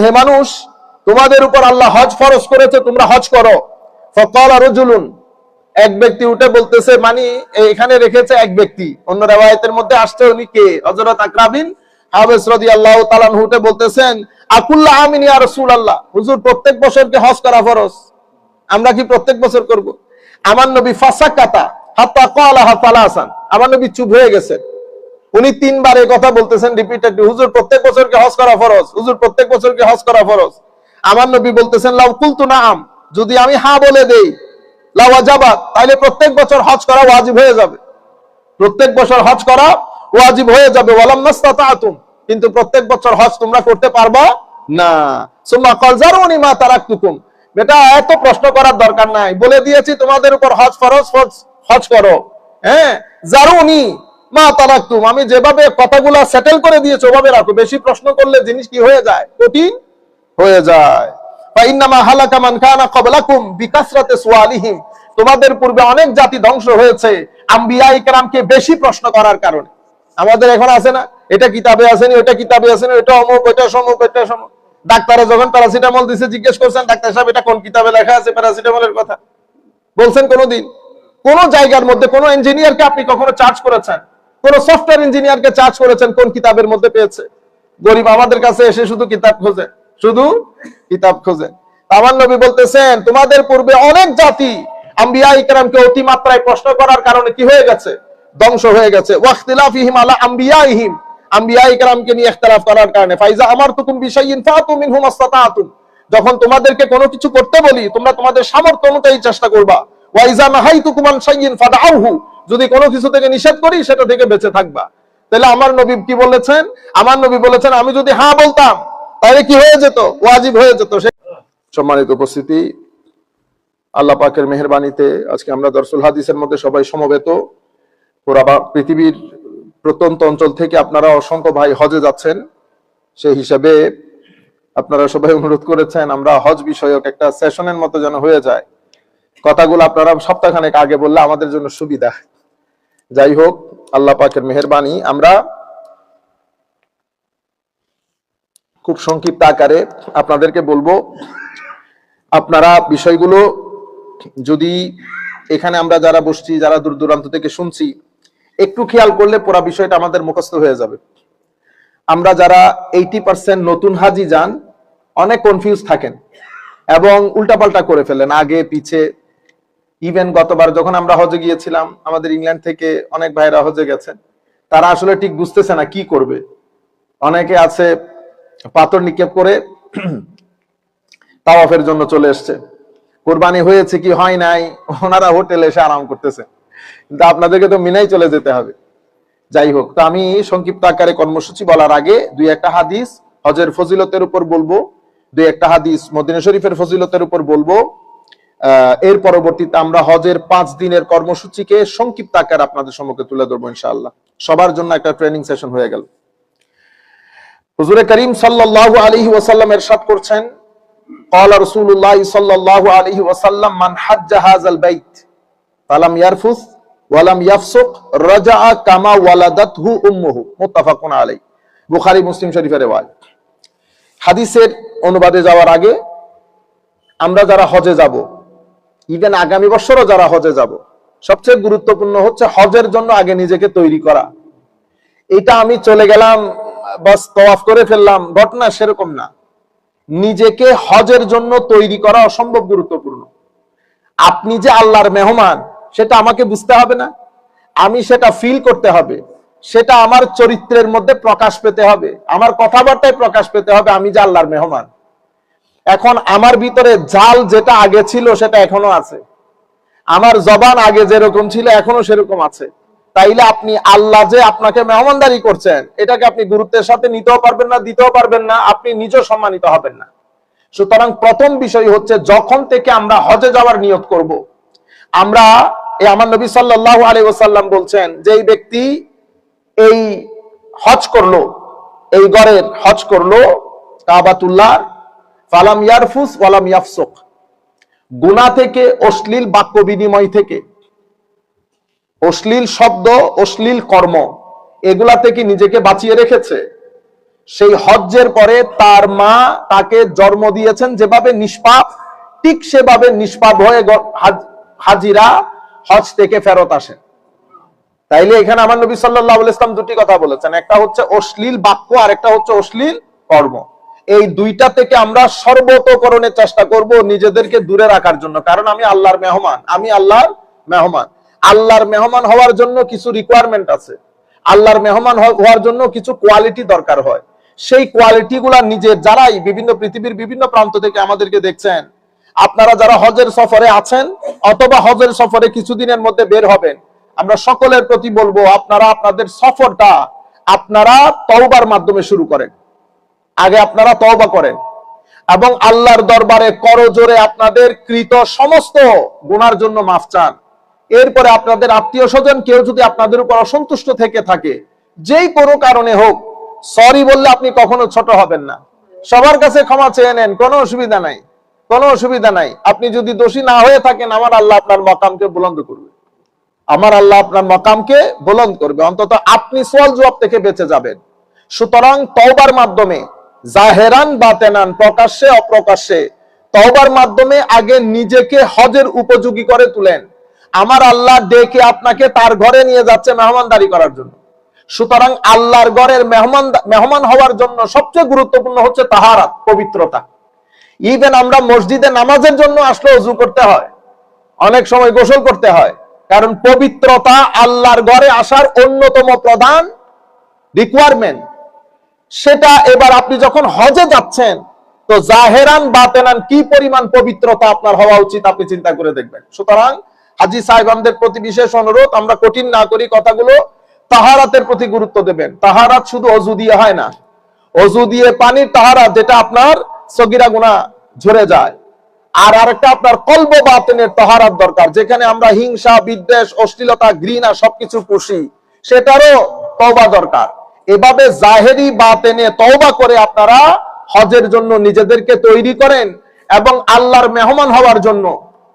হে মানুষ, তোমাদের উপর আল্লাহ হজ ফরজ করেছে, তোমরা হজ করো। ফাকালা রাজুলুন, এক ব্যক্তি উঠে বলতেছে, মানে এখানে রেখেছে এক ব্যক্তি, অন্য রিওয়ায়াতের মধ্যে আসছে উনি কে, হযরত আকরা বিন হাবিস রাদিয়াল্লাহু তাআলা উঠে বলতেছেন, আকুল্লা আমিন ইয়া রাসূলুল্লাহ, হুজুর প্রত্যেক বছর কি হজ করা ফরজ? আমরা কি প্রত্যেক বছর করব? আমার নবী ফাসাকাতা হাত্তা ক্বালাহা সালাসান, আমার নবী চুপ হয়ে গেছেন। উনি তিনবার এই কথা বলতেছেন রিপিটেডলি, হুজুর প্রত্যেক বছর কি হজ করা ফরজ? হুজুর প্রত্যেক বছর কি হজ করা ফরজ? আমার নবী বলতেছেন, লাউ কুলতু নাআম, যদি আমি হ্যাঁ বলে দেই, লা ওয়াজাবাত, তাহলে প্রত্যেক বছর হজ করা ওয়াজিব হয়ে যাবে, প্রত্যেক বছর হজ করা ওয়াজিব হয়ে যাবে। ওয়ালাম নাস্তাতাতুম, কিন্তু প্রত্যেক বছর হজ তোমরা করতে পারবা না। সুম্মা ক্বাল জারুনি মা তারাকতুকুম, বেটা এত প্রশ্ন করার দরকার নাই, বলে দিয়েছি তোমাদের উপর হজ ফরজ, হজ করো। হ্যাঁ, জারুনি মা তারাকতুম, আমি যেভাবে কথাগুলো সেটেল করে দিয়েছি ওভাবে রাখো, বেশি প্রশ্ন করলে জিনিস কি হয়ে যায়, কঠিন হয়ে যায়। ফাইন্নামা হালাকা মান কানা ক্বাবলাকুম বিকাসরাতি সুআলিহিম, তোমাদের পূর্বে অনেক জাতি ধ্বংস হয়েছে আম্বিয়া ইকরামকে বেশি প্রশ্ন করার কারণে। আমাদের এখন আছে না, এটা কিতাবে আসেনি, ওটা কিতাবে আসেনি, এটা অমুক, ওটা সমুক, এটা সমুক। ডাক্তারে যখন প্যারাসিটামল দিছে জিজ্ঞেস করছেন, ডাক্তার সাহেব এটা কোন কিতাবে লেখা আছে প্যারাসিটামলের কথা? বলছেন কোনদিন? কোন জায়গার মধ্যে কোন ইঞ্জিনিয়ারকে আপনি কখনো চার্জ করেছেন? কোন সফটওয়্যার ইঞ্জিনিয়ারকে চার্জ করেছেন কোন কিতাবের মধ্যে পেয়েছে? গরিব আমাদের কাছে এসে শুধু কিতাব খোঁজে, শুধু কিতাব খোঁজে। আমার নবী বলতেছেন, তোমাদের পূর্বে অনেক জাতি আম্বিয়া ইকরামকে অতিমাত্রায় প্রশ্ন করার কারণে কি হয়ে গেছে, ধ্বংস হয়ে গেছে। ওয়াখতিলাফিহিম আলা আম্বিয়াইহিম, আম্বিয়া ইকরামকে নিয়ে ইখতিলাফ করার কারণে। ফাইজা আমারতুকুম বিশাইইন ফাতু মিনহু মাসতাতাতুম, যখন তোমাদেরকে কোনো কিছু করতে বলি তোমরা তোমাদের সামর্থ্য অনুযায়ী চেষ্টা করবা। ওয়াইজা নাহাইতুকুম আন শাইইন ফাদআউহু, যদি কোনো কিছু থেকে নিষেধ করি সেটা থেকে বেঁচে থাকবা। তাহলে আমার নবী কি বলেছেন? আমার নবী বলেছেন, আমি যদি হ্যাঁ বলতাম তাহলে কি হয়ে যেত, ওয়াজিব হয়ে যেত। সম্মানিত উপস্থিতি, আল্লাহ পাকের মেহেরবানিতে আজকে আমরা দরসুল হাদিসের মধ্যে সবাই সমবেত। পুরা পৃথিবীর প্রত্যন্ত অঞ্চল থেকে আপনারা অসংখ্য ভাই হজে যাচ্ছেন, সেই হিসাবে আপনারা সবাই অনুরোধ করেছেন আমরা হজ বিষয়ক একটা সেশনের মতো যেন হয়ে যায়। কথাগুলো আপনারা সপ্তাহখানেক আগে বললে আমাদের জন্য সুবিধা। যাই হোক, আল্লাহ পাকের মেহেরবানি, আমরা খুব সংক্ষিপ্ত আকারে আপনাদেরকে বলবো, আপনারা বিষয়গুলো যদি এখানে আমরা যারা বসছি, যারা দূর দূরান্ত থেকে শুনছি, একটু খেয়াল করলে পুরো বিষয়টা আমাদের মুখস্থ হয়ে যাবে। আমরা যারা 80% নতুন হাজি যান, অনেক কনফিউজ থাকেন এবং উল্টাপাল্টা করে ফেলেন আগে পিছে। ইভেন গতবার যখন আমরা হজে গিয়েছিলাম, আমাদের ইংল্যান্ড থেকে অনেক ভাইরা হজে গেছেন, তারা আসলে ঠিক বুঝতেছে না কি করবে। অনেকে আছে পাথর নিক্ষেপ করে তাওয়াফের জন্য চলে এসছে, কুরবানি হয়েছে কি হয় নাই ওনারা হোটেলে এসে আরাম করতেছে, কিন্তু আপনাদেরকে তো মিনাই চলে যেতে হবে। যাই হোক, তো আমি সংক্ষিপ্ত আকারে কর্মসূচি বলার আগে দুই একটা হাদিস হজের ফজিলতের উপর বলবো, দুই একটা হাদিস মদিনা শরীফের ফজিলতের উপর বলবো। এর পরবর্তীতে আমরা হজের 5 দিনের কর্মসূচিকে সংক্ষিপ্ত আকারে আপনাদের সম্মুখে তুলে ধরবো ইনশাআল্লাহ। সবার জন্য একটা ট্রেনিং সেশন হয়ে গেল। হুজুরে করিম সাল্লাল্লাহু আলাইহি ওয়াসাল্লাম ইরশাদ করছেন, قال رسول الله صلى الله عليه وسلم من حج هذا البيت فلم يرفث ولم يفسق رجع كما ولدته امه متفق عليه, বুখারী মুসলিম শরীফের রিওয়ায়াত। হাদিসের অনুবাদে যাওয়ার আগে আমরা যারা হজে যাব, ইভেন আগামী বছরও যারা হজে যাব, সবচেয়ে গুরুত্বপূর্ণ হচ্ছে হজের জন্য আগে নিজেকে তৈরি করা। এটা আমি চলে গেলাম বাস তওয়াফ করে ফেললাম ঘটনা, সেরকম না। নিজেকে হজের জন্য তৈরি করা অসম্ভব গুরুত্বপূর্ণ। আপনি যে আল্লাহর মেহমান সেটা আমাকে বুঝতে হবে না, আমি সেটা ফিল করতে হবে, সেটা আমার চরিত্রের মধ্যে প্রকাশ পেতে হবে, আমার কথাবার্তায় প্রকাশ পেতে হবে আমি যে আল্লাহর মেহমান। এখন আমার ভিতরে জাল যেটা আগে ছিল সেটা এখনো আছে, আমার জবান আগে যেরকম ছিল এখনো সেরকম আছে। তাইলে আপনি আল্লাহ যে আপনাকে মেহমানদারি করছেন এটাকে আপনি গুরুত্বের সাথে নিতেও পারবেন না, দিতেও পারবেন না, আপনি নিজেও সম্মানিত হবেন না। সুতরাং প্রথম বিষয় হচ্ছে, যখন থেকে আমরা হজে যাওয়ার নিয়ত করব, আমরা আমার নবী সাল্লাল্লাহু আলাইহি ওয়াসাল্লাম বলছেন যে এই ব্যক্তি এই হজ করলো, এই গড়ের হজ করলো কাবাতুল্লাহ, ফালাম ইয়ারফুস ওয়ালাম ইয়াফসুক, গুনাহ থেকে, অশ্লীল বাক্য বিনিময় থেকে, অশ্লীল শব্দ, অশ্লীল কর্ম, এগুলা থেকে নিজেকে বাঁচিয়ে রেখেছে, সেই হজ্জের পরে তার মা তাকে জন্ম দিয়েছেন যেভাবে নিষ্পাপ, ঠিক সেভাবে নিষ্পাপ হয়ে হাজিরা হজ থেকে ফেরত আসেন। তাইলে এখানে আমার নবী সাল্লাল্লাহু আলাইহি ওয়াসাল্লাম দুটি কথা বলেছেন, একটা হচ্ছে অশ্লীল বাক্য আর একটা হচ্ছে অশ্লীল কর্ম। এই দুইটা থেকে আমরা সর্বতোকরণের চেষ্টা করব নিজেদেরকে দূরে রাখার জন্য, কারণ আমি আল্লাহর মেহমান, আমি আল্লাহর মেহমান। আল্লাহর মেহমান হওয়ার জন্য কিছু রিকোয়ারমেন্ট আছে, আল্লাহর মেহমান হওয়ার জন্য কিছু কোয়ালিটি দরকার হয়। সেই কোয়ালিটি গুলা নিজের যারাই বিভিন্ন পৃথিবীর বিভিন্ন প্রান্ত থেকে আমাদেরকে দেখছেন, আপনারা যারা হজের সফরে আছেন অথবা হজের সফরে কিছুদিনের মধ্যে বের হবেন, আমরা সকলের প্রতি বলবো আপনারা আপনাদের সফরটা আপনারা তওবার মাধ্যমে শুরু করেন। আগে আপনারা তওবা করেন এবং আল্লাহর দরবারে করজোরে আপনাদের কৃত সমস্ত গুনার জন্য মাফ চান। এরপরে আপনাদের আত্মীয় স্বজন কেউ যদি আপনাদের উপর অসন্তুষ্ট থেকে থাকে, যেই কোনো কারণে হোক, সরি বললে আপনি কখনো ছোট হবেন না। সবার কাছে ক্ষমা চেয়ে নেন, কোনো অসুবিধা নাই, কোনো অসুবিধা নাই। আপনি যদি দোষী না হয়ে থাকেন, আমার আল্লাহ আপনার মাকামকে বুলন্দ করবে, আমার আল্লাহ আপনার মাকামকে বুলন্দ করবে, অন্তত আপনি সওয়াল জবাব থেকে বেঁচে যাবেন। সুতরাং তওবার মাধ্যমে জাহেরান বাতেনান, প্রকাশ্যে অপ্রকাশ্যে, তওবার মাধ্যমে আগে নিজেকে হজের উপযোগী করে তুলেন। আমার আল্লাহ ডেকে আপনাকে তার ঘরে নিয়ে যাচ্ছে মেহমানদারি করার জন্য। সুতরাং আল্লাহর ঘরের মেহমান হওয়ার জন্য সবচেয়ে গুরুত্বপূর্ণ হচ্ছে তাহারাত, পবিত্রতা। ইভেন আমরা মসজিদে নামাজের জন্য আসলে ওযু করতে হয়, অনেক সময় গোসল করতে হয়, কারণ পবিত্রতা আল্লাহর ঘরে আসার অন্যতম প্রধান রিকোয়ারমেন্ট। সেটা এবার আপনি যখন হজে যাচ্ছেন, তো জাহেরান বাতেনান কি পরিমাণ পবিত্রতা আপনার হওয়া উচিত আপনি চিন্তা করে দেখবেন। সুতরাং হাজী সাহেবানদের প্রতি বিশেষ অনুরোধ, আমরা কঠিন না করি কথাগুলো, তাহারাতের প্রতি গুরুত্ব দেবেন। তাহারাত শুধু অজু দিয়ে হয় না, অজু দিয়ে পানির তাহারাত যেটা আপনার সগীরা গুনাহ ঝরে যায়, আর আরেকটা আপনার কলব বাতিনের তাহারাত দরকার, যেখানে আমরা হিংসা, বিদ্বেষ, অশ্লীলতা, ঘৃণা সবকিছু পুষি, সেটারও তওবা দরকার। এভাবে জাহেরি বাতেনে তওবা করে আপনারা হজের জন্য নিজেদেরকে তৈরি করেন এবং আল্লাহর মেহমান হওয়ার জন্য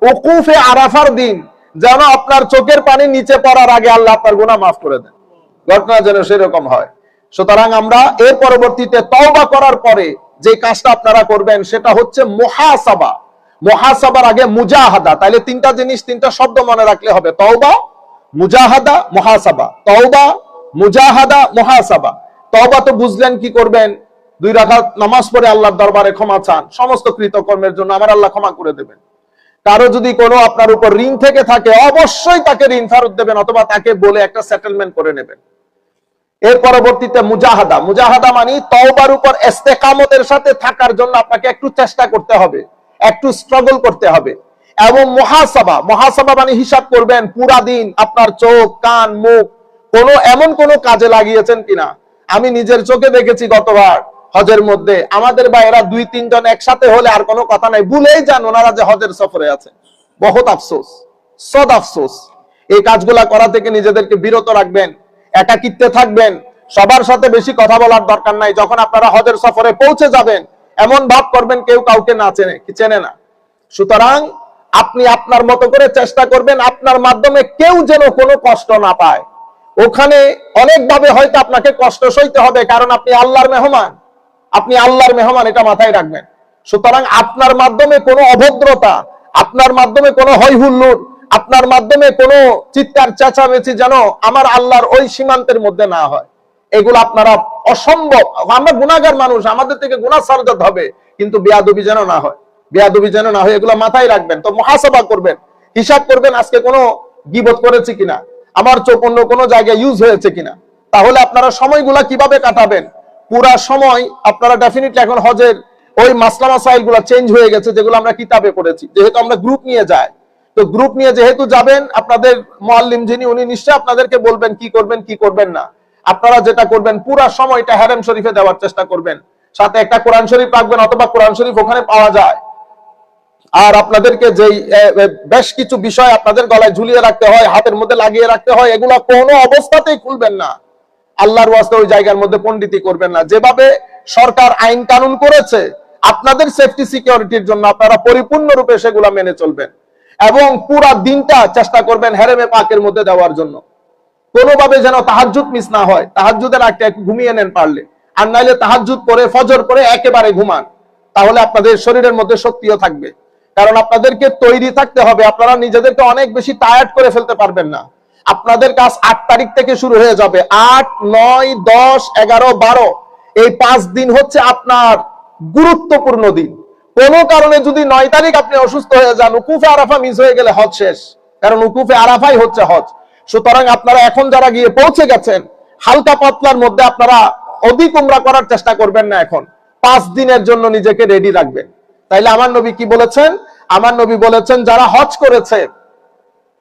উকুফে আরাফার দিন যেন আপনার চোখের পানি নিচে পড়ার আগে আল্লাহ আপনার গুনাহ মাফ করে দেন, ঘটনা যেন সেরকম হয়। সুতরাং আমরা এর পরবর্তীতে তওবা করার পরে যে কাজটা আপনারা করবেন সেটা হচ্ছে মুহাসাবা। মুহাসাবার আগে মুজাহাদা। তাইলে তিনটা জিনিস, তিনটা শব্দ মনে রাখলে হবে, তওবা, মুজাহাদা, মুহাসাবা। তওবা, মুজাহাদা, মুহাসাবা। তওবা তো বুঝলেন, কি করবেন? 2 রাকাত নামাজ পড়ে আল্লাহর দরবারে ক্ষমা চান, সমস্ত কৃতকর্মের জন্য আমার আল্লাহ ক্ষমা করে দেবেন। কারো যদি কোনো আপনার উপর ঋণ থেকে থাকে, অবশ্যই তাকে ঋণ ফেরত দেবেন অথবা তাকে বলে একটা সেটেলমেন্ট করে নেবেন। এর পরবর্তীতে মুজাহাদা। মুজাহাদা মানে তওবার উপর ইস্তেকামতের সাথে থাকার জন্য আপনাকে একটু চেষ্টা করতে হবে, একটু স্ট্রাগল করতে হবে। এবং মুহাসাবা। মুহাসাবা মানে হিসাব করবেন পুরা দিন আপনার চোখ, কান, মুখ এমন কোনো কাজে লাগিয়েছেন কিনা। আমি নিজের চোখে দেখেছি গতবার হজের মধ্যে আমাদের ভাইয়েরা 2-3 জন একসাথে হলে আর কোনো কথা নাই, ভুলেই যান ওনারা যে হজের সফরে আছে। বহুত আফসোস, সদ আফসোস। এই কাজগুলা করা থেকে নিজেদেরকে বিরত রাখবেন, একাকিত্বে থাকবেন, সবার সাথে বেশি কথা বলার দরকার নাই। যখন আপনারা হজের সফরে পৌঁছে যাবেন, এমন ভাব করবেন কেউ কাউকে না চেনে না। সুতরাং আপনি আপনার মতো করে চেষ্টা করবেন আপনার মাধ্যমে কেউ যেন কোনো কষ্ট না পায়। ওখানে অনেকভাবে হয়তো আপনাকে কষ্ট সইতে হবে, কারণ আপনি আল্লাহর মেহমান, আপনি আল্লাহর মেহমান, এটা মাথায় রাখবেন। সুতরাং আপনার মাধ্যমে কোনো অভদ্রতা, আপনার মাধ্যমে কোনো হইহুল্লোড়, আপনার মাধ্যমে কোনো চিৎকার চেঁচামেচি যেন আমার আল্লাহর ওই সীমান্তের মধ্যে না হয়। এগুলো আপনারা অসম্ভব। আমরা গুনাহগার মানুষ, আমাদের থেকে গুনাহ সারজাত হবে, কিন্তু বেয়াদবি যেন না হয়, বেয়াদবি যেন না হয়, এগুলো মাথায় রাখবেন। তো মুহাসাবা করবেন, হিসাব করবেন আজকে কোনো গীবত করেছি কিনা, আমার চোখ অন্য কোনো জায়গায় ইউজ হয়েছে কিনা। তাহলে আপনারা সময়গুলা কিভাবে কাটাবেন, পুরা সময় আপনারা ডেফিনেটলি এখন হজের ওই মাসলা মাসাইল গুলা চেঞ্জ হয়ে গেছে, যেগুলো আমরা কিতাবে পড়েছি। যেহেতু আমরা গ্রুপ নিয়ে যাই, তো গ্রুপ নিয়ে যেহেতু যাবেন, আপনাদের মুআল্লিম যিনি উনি নিশ্চয়ই আপনাদেরকে বলবেন কি করবেন কি করবেন না। আপনারা যেটা করবেন পুরা সময়টা হারাম শরীফে দেওয়ার চেষ্টা করবেন, সাথে একটা কোরআন শরীফ রাখবেন অথবা কোরআন শরীফ ওখানে পাওয়া যায়। আর আপনাদেরকে যেই বেশ কিছু বিষয় আপনাদের গলায় ঝুলিয়ে রাখতে হয়, হাতের মধ্যে লাগিয়ে রাখতে হয়, এগুলো কোনো অবস্থাতেই খুলবেন না। আল্লাহর ওয়াস্তে ওই জায়গার মধ্যে পণ্ডিতি করবেন না। যেভাবে সরকার আইন কানুন করেছে আপনাদের সেফটি সিকিউরিটির জন্য, আপনারা পরিপূর্ণরূপে সেগুলো মেনে চলবেন এবং পুরা দিনটা চেষ্টা করবেন হেরেমে পাকের মধ্যে দেওয়ার জন্য। কোনোভাবে যেন তাহাজ্জুদ মিস না হয়, তাহাজ্জুদের আগে একটু ঘুমিয়ে নেন পারলে, আর নাইলে তাহাজ্জুদ পড়ে ফজর পড়ে একেবারে ঘুমান, তাহলে আপনাদের শরীরের মধ্যে শক্তিও থাকবে। কারণ আপনাদেরকে তৈরি থাকতে হবে, আপনারা নিজেদেরকে অনেক বেশি টায়ার্ড করে ফেলতে পারবেন না। আপনাদের কাজ 8 তারিখ থেকে শুরু হয়ে যাবে। 8, 9, 10, 11, 12 এই 5 দিন হচ্ছে আপনার গুরুত্বপূর্ণ দিন। কোন কারণে যদি 9 তারিখ আপনি অসুস্থ হয়ে যান, উকুফে আরাফা মিস হয়ে গেলে হজ শেষ। কারণ উকুফে আরাফাই হচ্ছে হজ। সুতরাং আপনারা এখন যারা গিয়ে পৌঁছে গেছেন, হালকা পাতলার মধ্যে আপনারা অধিক উমরা করার চেষ্টা করবেন না। এখন 5 দিনের জন্য নিজেকে রেডি রাখবেন। তাইলে আমার নবী কি বলেছেন? আমার নবী বলেছেন যারা হজ করেছে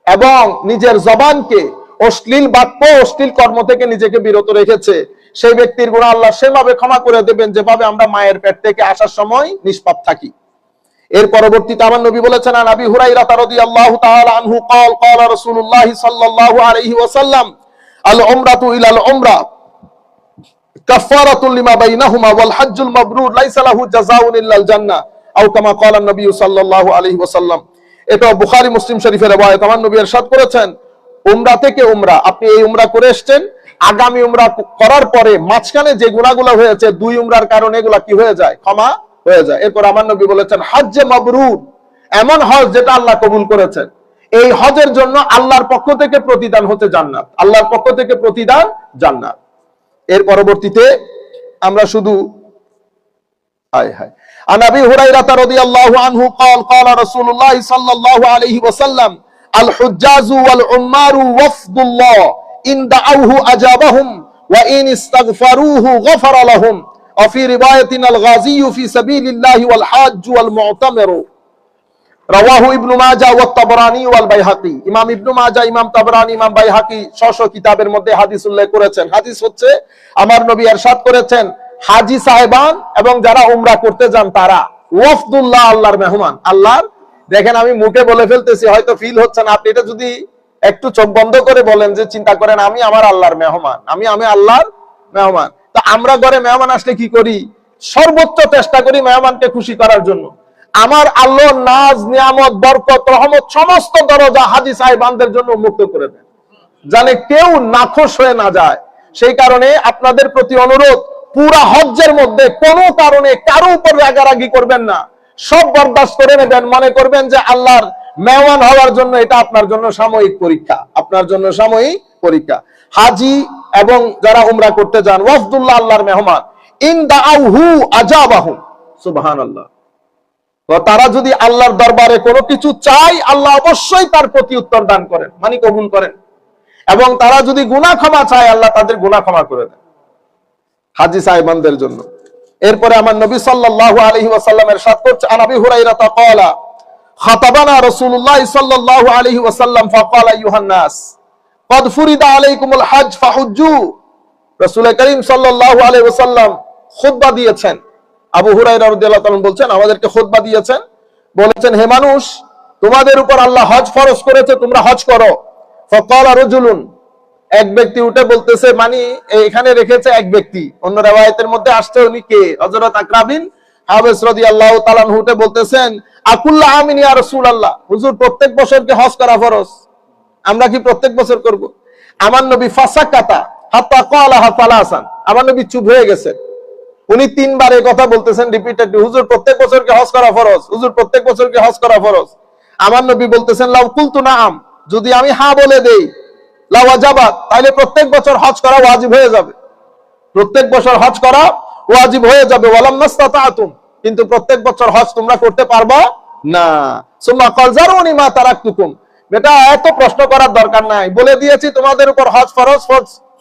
এবং নিজের জবানকে অশ্লীল বাক্য অশ্লীল কর্ম থেকে নিজেকে বিরত রেখেছে, সেই ব্যক্তির গুনাহ আল্লাহ সেভাবে ক্ষমা করে দেবেন যেভাবে আমরা মায়ের পেট থেকে আসার সময় নিষ্পাপ থাকি। এর পরবর্তীতে আমার নবী বলেছেন, আন আবি হুরায়রা রাদিয়াল্লাহু তাআলা আনহু قال قال رسول الله صلى الله عليه وسلم العمرة إلى العمرة كفارة لما بينهما والحج المبرور ليس له جزاء إلا الجنة أو كما قال النبي صلى الله عليه وسلم। এটা বুখারী মুসলিম শরীফের riwayat। আমার নবী ইরশাদ করেছেন, উমরা থেকে উমরা, আপনি এই উমরা করে এসেছেন, আগামী উমরা করার পরে মাঝখানে যে গুনাহগুলো হয়েছে 2 উমরার কারণে এগুলা কি হয়ে যায়? ক্ষমা হয়ে যায়। এরপর আমার নবী বলেছেন হজ্জে মাবরুর, এমন হজ যেটা আল্লাহ কবুল করেছেন। এই হজের জন্য আল্লাহর পক্ষ থেকে প্রতিদান হচ্ছে জান্নাত। আল্লাহর পক্ষ থেকে প্রতিদান জান্নাত। এর পরবর্তীতে আমরা শুধু عن أبي هريرة رضي الله عنه قال قال رسول الله صلى الله عليه وسلم الحجاج والعمار وفد الله إن دعوه أجابهم وإن استغفروه غفر لهم وفي رواية الغازي في سبيل الله والحاج والمعتمر رواه ابن ماجه والطبراني والبيهقي। ইমাম ইবনে মাজাহ, ইমাম তাবরানী, ইমাম বাইহাকি স্ব কিতাবের মধ্যে হাদিস উল্লেখ করেছেন। হাদিস হচ্ছে আমার নবী ইরশাদ করেছেন, হাজী সাহেবান এবং যারা উমরা করতে যান তারা ওয়াফদুল্লাহ, আল্লাহর মেহমান। আল্লাহর, দেখেন আমি মুখে বলে ফেলতেছি, হয়তো ফিল হচ্ছে না। আপনি এটা যদি একটু চোখ বন্ধ করে বলেন যে চিন্তা করেন আমি আমার আল্লাহর মেহমান, আমি আল্লাহর মেহমান। তো আমরা ঘরে মেহমান আসলে কি করি? সর্বোচ্চ চেষ্টা করি মেহমানকে খুশি করার জন্য। আমার আল্লাহর নাজ, নিয়ামত, বরকত, রহমত সমস্ত দরজা হাজী সাহেবানদের জন্য উন্মুক্ত করে দেন, জানে কেউ নাখোশ হয়ে না যায়। সেই কারণে আপনাদের প্রতি অনুরোধ, পুরা হজ্জের মধ্যে কোনো কারণে কারো উপর রাগারাগি করবেন না, সব বরদাস্ত করে নেবেন। মনে করবেন যে আল্লাহর মেহমান হওয়ার জন্য এটা আপনার জন্য সাময়িক পরীক্ষা, আপনার জন্য সাময়িক পরীক্ষা। হাজী এবং যারা উমরা করতে যান ওয়াফদুল্লাহ, আল্লাহর মেহমান। ইন দাআউহু আজাবাহুম, সুবহানাল্লাহ। তারা যদি আল্লাহর দরবারে কোনো কিছু চায়, আল্লাহ অবশ্যই তার প্রতি উত্তর দান করেন, মানে কবুল করেন। এবং তারা যদি গুনাহ ক্ষমা চায়, আল্লাহ তাদের গুনাহ ক্ষমা করে দেন, হাজী সাহেবানদের জন্য। এরপরে আমার নবী সাল্লাল্লাহু আলাইহি ওয়াসাল্লাম ইরশাদ করছেন, আন আবি হুরায়রা ক্বালা খাতাবানা রাসূলুল্লাহ সাল্লাল্লাহু আলাইহি ওয়াসাল্লাম ফাকালা আইয়ুহান নাস ক্বাদ ফুরিদা আলাইকুমুল হজ ফাহুজ্জু। রাসূল করিম সাল্লাল্লাহু আলাইহি ওয়াসাল্লাম খুতবা দিয়েছেন। আবু হুরায়রা রাদিয়াল্লাহু তাআলা বলছেন, আমাদেরকে খুতবা দিয়েছেন, বলেছেন, হে মানুষ, তোমাদের উপর আল্লাহ হজ ফরজ করেছে, তোমরা হজ করো। ফাকালা রাজুলুন, এক ব্যক্তি উঠে বলতেছে, মানে এখানে রেখেছে এক ব্যক্তি, অন্য riwayat-এর মধ্যে আসছে উনি কে? হযরত আকরা বিন হাবিস রাদিয়াল্লাহু তাআলা উঠে বলতেছেন, আকুল্লা আমিন ইয়া রাসূলুল্লাহ, হুজুর প্রত্যেক বছর কি হজ করা ফরজ? আমরা কি প্রত্যেক বছর করব? আমার নবী ফাসাকাতা হাত্তা ক্বালাহা সালাসান, আমার নবী চুপ হয়ে গেছেন। উনি 3 বার এই কথা বলতেছেন রিপিটেডলি, হুজুর প্রত্যেক বছর কি হজ করা ফরজ? হুজুর প্রত্যেক বছর কি হজ করা ফরজ? আমার নবী বলতেছেন, লাউ কুলতু নাআম, যদি আমি হ্যাঁ বলে দেই, লা ওয়াজাবাত, তাহলে প্রত্যেক বছর হজ করা ওয়াজিব হয়ে যাবে, প্রত্যেক বছর হজ করা ওয়াজিব হয়ে যাবে। ওয়ালাম নাস্তাতাতুম, কিন্তু প্রত্যেক বছর হজ তোমরা করতে পারবা না। সুম্মা ক্বাল জারুনি মা তারাকতুকুম, বেটা এত প্রশ্ন করার দরকার নাই, বলে দিয়েছি তোমাদের উপর হজ ফরজ,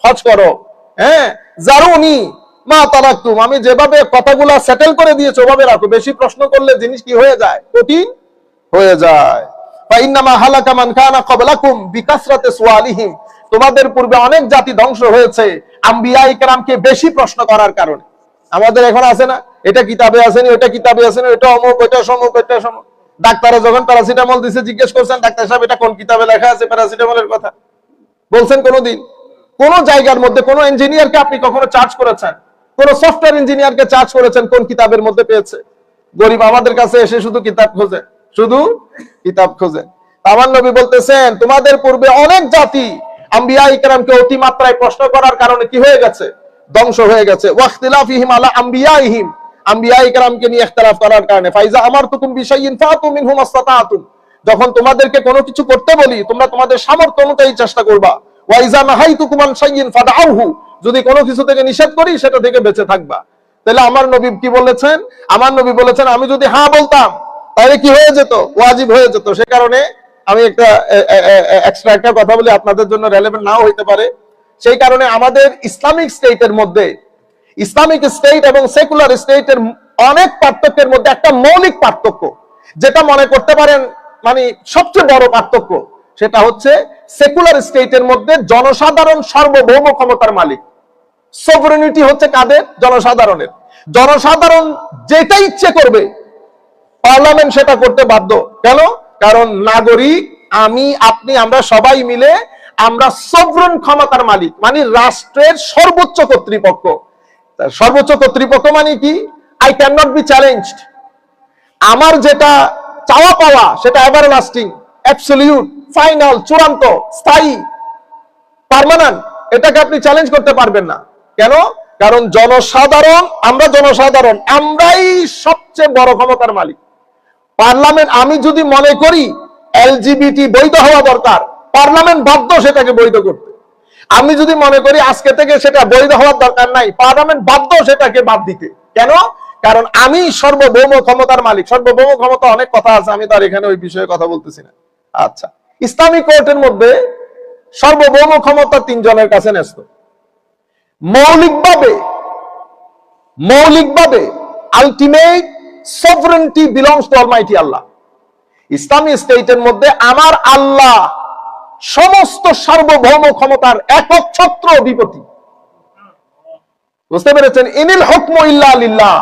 হজ করো। হ্যাঁ, জারুনি মা তারাকতুম, আমি যেভাবে কথাগুলো সেটেল করে দিয়েছি ওভাবে রাখো। বেশি প্রশ্ন করলে জিনিস কি হয়ে যায়? কঠিন হয়ে যায়। ফাইন্নামা হালাকা মান কানা ক্বাবলাকুম বিকাসরাতি সুআলিহিম, তোমাদের পূর্বে অনেক জাতি ধ্বংস হয়েছে আম্বিয়ায়ে কেরামকে বেশি প্রশ্ন করার কারণে। আমাদের এখন আছে না, এটা কিতাবে আছে না, ওটা কিতাবে আছে না, এটা অমুক, ওটা সমুক, এটা সমুক। ডাক্তারে যখন প্যারাসিটামল দিছে জিজ্ঞেস করছেন, ডাক্তার সাহেব এটা কোন কিতাবে লেখা আছে প্যারাসিটামলের কথা? বলছেন কোনদিন? কোন জায়গার মধ্যে কোন ইঞ্জিনিয়ারকে আপনি কখনো চার্জ করেছেন? কোন সফটওয়্যার ইঞ্জিনিয়ারকে চার্জ করেছেন কোন কিতাবের মধ্যে পেয়েছে? গরিব আমাদের কাছে এসে শুধু কিতাব খোঁজে, শুধু কিতাব খোঁজে। আমার নবী বলতেছেন, তোমাদের পূর্বে অনেক জাতি আম্বিয়ায়ে কেরামকে অতিমাত্রায় প্রশ্ন করার কারণে কি হয়ে গেছে? ধ্বংস হয়ে গেছে। ওয়াখতিলাফিহিম আলা আমবিয়াইহিম, আম্বিয়ায়ে কেরামকে নিয়ে ইখতিলাফ করার কারণে। ফাইজা আমারতুকুম বিশাইইন ফাতু মিনহু মাসতাতুম, যখন তোমাদেরকে কোনো কিছু করতে বলি তোমরা তোমাদের সামর্থ্য অনুযায়ী চেষ্টা করবা। ওয়াইজা নাহাইতুকুম আন শাইইন ফাদআউহু, যদি কোনো কিছু থেকে নিষেধ করি সেটা থেকে বেঁচে থাকবা। তাহলে আমার নবী কি বলেছেন? আমার নবী বলেছেন আমি যদি হ্যাঁ বলতাম তাহলে কি হয়ে যেত? ওয়াজিব হয়ে যেত। সে কারণে আমি একটা এক্সট্রা একটা কথা বলি, আপনাদের জন্য রেলেভেন্ট নাও হইতে পারে। সেই কারণে আমাদের ইসলামিক স্টেটের মধ্যে, ইসলামিক স্টেট এবং সেকুলার স্টেটের অনেক পার্থক্যের মধ্যে একটা মৌলিক পার্থক্য, যেটা মনে করতে পারেন মানে সবচেয়ে বড় পার্থক্য, সেটা হচ্ছে সেকুলার স্টেটের মধ্যে জনসাধারণ সার্বভৌম ক্ষমতার মালিক। সভরেনিটি হচ্ছে কাদের? জনসাধারণের। জনসাধারণ যেটা ইচ্ছে করবে পার্লামেন্ট সেটা করতে বাধ্য। কেন? কারণ নাগরিক, আমি, আপনি, আমরা সবাই মিলে আমরা সভরেন ক্ষমতার মালিক, মানে রাষ্ট্রের সর্বোচ্চ কর্তৃপক্ষ। সর্বোচ্চ কর্তৃপক্ষ মানে কি? I can not be challenged. আমার যেটা চাওয়া পাওয়া সেটা এভারলাস্টিং, অ্যাবসলিউট, ফাইনাল, চূড়ান্ত, স্থায়ী, পার্মানেন্ট, এটাকে আপনি চ্যালেঞ্জ করতে পারবেন না। কেন? কারণ জনসাধারণ, আমরা জনসাধারণ, আমরাই সবচেয়ে বড় ক্ষমতার মালিক। পার্লামেন্ট, আমি যদি মনে করি এলজিবিটি বৈধ হওয়া দরকার, পার্লামেন্ট বাধ্য সেটাকে বৈধ করতে। আমি যদি মনে করি আজকে থেকে সেটা বৈধ হওয়ার দরকার নাই, পার্লামেন্ট বাধ্য সেটাকে বাদ দিতে। কেন? কারণ আমি সর্বভৌম ক্ষমতার মালিক। সর্বভৌম ক্ষমতা অনেক কথা আছে, আমি তো আর এখানে ওই বিষয়ে কথা বলতেছি না। আচ্ছা, ইসলামিক কোর্টের মধ্যে সার্বভৌম ক্ষমতা তিনজনের কাছে ন্যস্ত। মৌলিকভাবে ultimate সভরেনিটি belongs to Almighty Allah. Islamic স্টেটের মধ্যে আমার আল্লাহ সমস্ত সার্বভৌম ক্ষমতার একক ছত্র অধিপতি। বুঝতে পেরেছেন? ইনিল হুকমু ইল্লা লিল্লাহ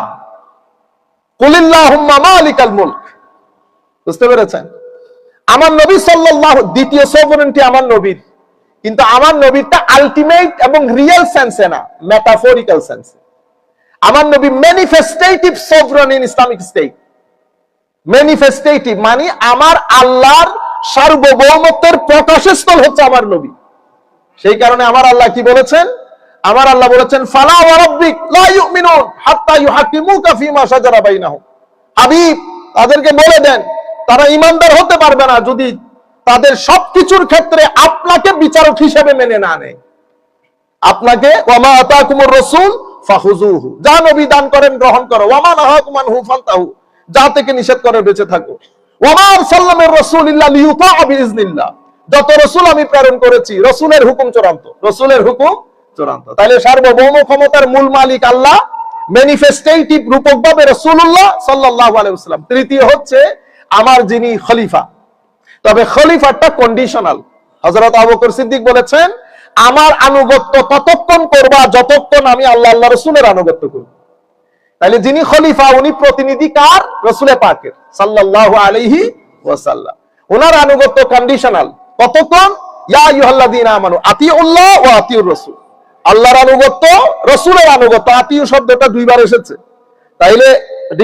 কুলিল্লাহুম্মা মালিকাল মুলক। বুঝতে পেরেছেন? আমার নবী সাল্লাল্লাহু, দ্বিতীয় সভরেনিটি আমার নবীর, কিন্তু আমার নবীরটা আলটিমেট এবং রিয়েল সেন্সে না, মেটাফরিক্যাল সেন্সে। আমার নবী ম্যানিফেস্টেটিভ সভরেন ইন ইসলামিক স্টেট। ম্যানিফেস্টেটিভ মানে আমার আল্লাহর সার্বভৌমত্বের প্রকাশস্থল হচ্ছে আমার নবী। সেই কারণে আমার আল্লাহ কি বলেছেন? আমার আল্লাহ বলেছেন ফালা ওয়া রাব্বিক লা ইউমিনুন হাত্তা ইউহাক্কিমুকা ফীমা শাজারা বাইনাহুম। হাবিব, তাদেরকে বলে দেন তারা ঈমানদার হতে পারবে না যদি তাদের সবকিছুর ক্ষেত্রে আপনাকে বিচারক হিসেবে মেনে না নেয়। আপনাকে ওয়া মা আতাকুমুর রাসূল ফাখুযুহু, যা নবী দান করেন গ্রহণ করো, ওয়া মা নাহাকুম আনহু ফান্তাহু, যা থেকে নিষেধ করে বেঁচে থাকো। ওয়া মা আরসালনামির রাসূলিল্লাহ লিইউতাআ বিইজনিল্লাহ, যত রাসূল আমি প্রেরণ করেছি রাসূলের হুকুম চূড়ান্ত, রাসূলের হুকুম চূড়ান্ত। তাহলে সার্বভৌম ক্ষমতার মূল মালিক আল্লাহ, ম্যানিফেস্টেটিভ রূপকভাবে রাসূলুল্লাহ সাল্লাল্লাহু আলাইহি ওয়াসাল্লাম। তৃতীয় হচ্ছে আমার যিনি খলিফা, তবে খলিফাটা কন্ডিশনাল। হযরত আবু বকর সিদ্দিক বলেছেন আমার আনুগত্য ততক্ষণ করবা যতক্ষণ আমি আল্লাহ আল্লাহ রাসূলের আনুগত্য করব। তাহলে যিনি খলিফা উনি প্রতিনিধি কার? রাসূলে পাকের সাল্লাল্লাহু আলাইহি ওয়াসাল্লাম। ওনার আনুগত্য কন্ডিশনাল। কতক্ষণ? ইয়া আইয়ুহাল্লাযীনা আমানু আতিউল্লাহ ওয়া আতিউর রাসূল। আল্লাহর আনুগত্য, রাসূলের আনুগত্য, আতিউ শব্দটা দুইবার এসেছে। তাইলে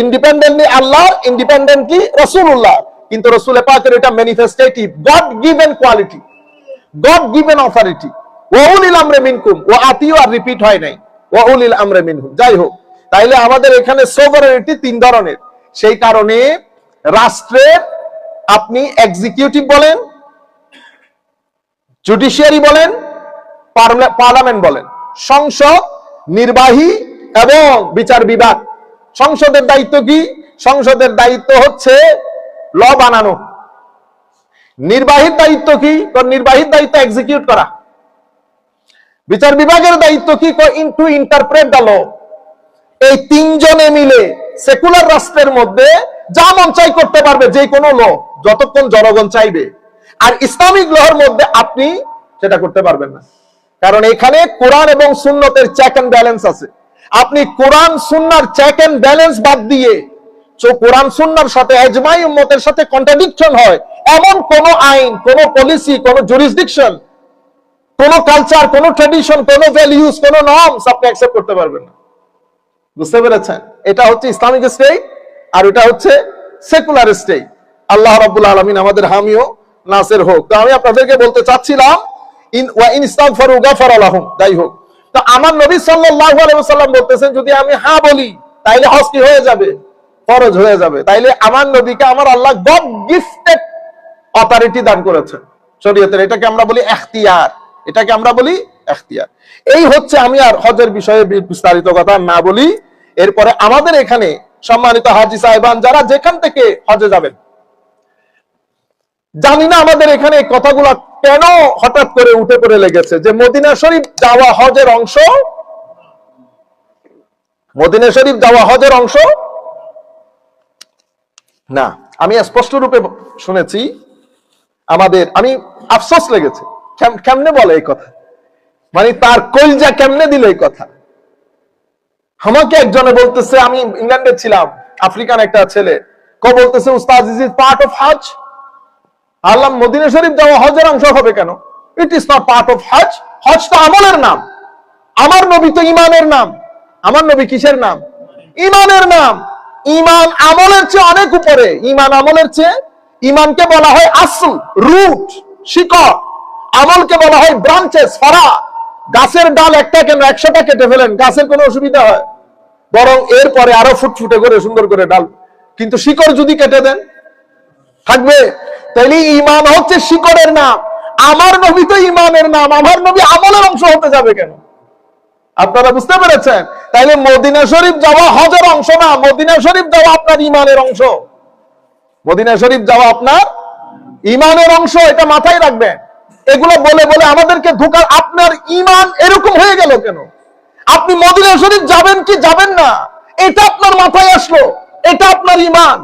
ইন্ডিপেন্ডেন্টলি আল্লাহ, ইন্ডিপেন্ডেন্টলি রাসূলুল্লাহ, কিন্তু রাসূলে পাকের এটা manifestative, God given quality, God given authority. ওয়া উলিল আমরি মিনকুম, ওয়া আতিউ আর রিপিট হয় নাই, ওয়া উলিল আমরি মিনহুম। যাই হোক, তাইলে আমাদের এখানে সোভারেনিটি তিন ধরনের। সেই কারণে রাষ্ট্রের আপনি এক্সিকিউটিভ বলেন, জুডিশিয়ারি বলেন, পার্লামেন্ট বলেন, সংসদ, নির্বাহী এবং বিচার বিভাগ। সংসদের দায়িত্ব কি? সংসদের দায়িত্ব হচ্ছে ল বানানো। নির্বাহীর দায়িত্ব কি? নির্বাহীর দায়িত্ব এক্সিকিউট করা। বিচার বিভাগের দায়িত্ব কি? To interpret the law. এই তিনজনে মিলে সেকুলার রাষ্ট্রের মধ্যে যা মন চাই করতে পারবে, যে কোনো ল, যতক্ষণ জনগণ চাইবে। আর ইসলামিক লর মধ্যে আপনি সেটা করতে পারবেন না, কারণ এখানে কোরআন এবং সুন্নতের চেক এন্ড ব্যালেন্স আছে। আপনি কোরআন সুন্নাহর চেক এন্ড ব্যালেন্স বাদ দিয়ে কোরআন সুন্নাহর সাথে ইজমাই উম্মতের সাথে কন্ট্রাডিকশন হয় এমন কোন আইন, কোন পলিসি, কোন জুরিসডিকশন, কোন কালচার, কোন ট্র্যাডিশন, কোন ভ্যালিউস, কোন নর্মস আপনি অ্যাকসেপ্ট করতে পারবেন না। বুঝতে পেরেছেন? এটা হচ্ছে ইসলামিক স্টেট আর এটা হচ্ছে সেকুলার স্টেট। আল্লাহ রাব্বুল আলামিন আমাদের হামি ও নাসির হোক। তো আমি আপনাদেরকে বলতে চাচ্ছিলাম ইন ওয়া ইন ইস্তাগফারু গাফারা লাহুম। যাই হোক, তো আমার নবী সাল্লাল্লাহু আলাইহি ওয়াসাল্লাম বলতেছেন যদি আমি হ্যাঁ বলি তাইলে হজ কি হয়ে যাবে? ফরজ হয়ে যাবে। তাইলে আমার নবীকে আমার আল্লাহ গড গিফটেড অথরিটি দান করেছেন শরীয়তের। এটাকে আমরা বলি এখতিয়ার, এটাকে আমরা বলি এখতিয়ার। এই হচ্ছে, আমি আর হজের বিষয়ে বিস্তারিত কথা না বলি। এরপরে আমাদের এখানে সম্মানিত হাজী সাহেবান যারা যেখান থেকে হজে যাবেন, জানি না আমাদের এখানে এই কথাগুলো কেন হঠাৎ করে উঠে পড়ে লেগেছে যে মদিনা শরীফ যাওয়া হজের অংশ, মদিনা শরীফ যাওয়া হজের অংশ না। আমি স্পষ্ট রূপে শুনেছি আমাদের, আমি আফসোস লেগেছে কেমনে বলে এই কথা, মানে তার কলজা কেমনে দিল এই কথা। আমাকে একজনে বলতেছে, আমি ইংল্যান্ডে ছিলাম, আফ্রিকান একটা ছেলে, বলতেছে উস্তাদ ইজ পার্ট অফ হজ। আল্লাহ মদিনা শরীফ যাওয়া হজের অংশ হবে কেন? It is not part of Hajj. হজ তো আমলের নাম, আমার নবী তো ইমানের নাম। আমার নবী কিসের নাম? ইমানের নাম। ইমান আমলের চেয়ে অনেক উপরে। ইমান আমলের চেয়ে, ইমানকে বলা হয় আসল, রুট, শিকড়। আমলকে বলা হয় ব্রাঞ্চেস, ফরা। গাছের ডাল একটা কেন 100টা কেটে ফেলেন, গাছের কোনো অসুবিধা হয়? বরং এরপরে আরো ফুটফুটে করে সুন্দর করে ডাল, কিন্তু শিকড় যদি কেটে দেন থাকবে? তাইলে ইমান হচ্ছে শিকড়ের নাম। আমার নবী তো ইমানের নাম, আমার নবী আমলের অংশ হতে যাবে কেন? আপনারা বুঝতে পেরেছেন? তাইলে মদিনা শরীফ যাওয়া হজের অংশ না, মদিনা শরীফ যাওয়া আপনার ইমানের অংশ। মদিনা শরীফ যাওয়া আপনার ইমানের অংশ, এটা মাথায় রাখবেন। এগুলো বলে বলে আমাদেরকে ধোঁকা। আপনার ইমান এরকম হয়ে গেল কেন? আপনি মদিনা শরীফ যাবেন কি যাবেন না, এটা আপনার মাথায় আসলো, এটা আপনার ইমান।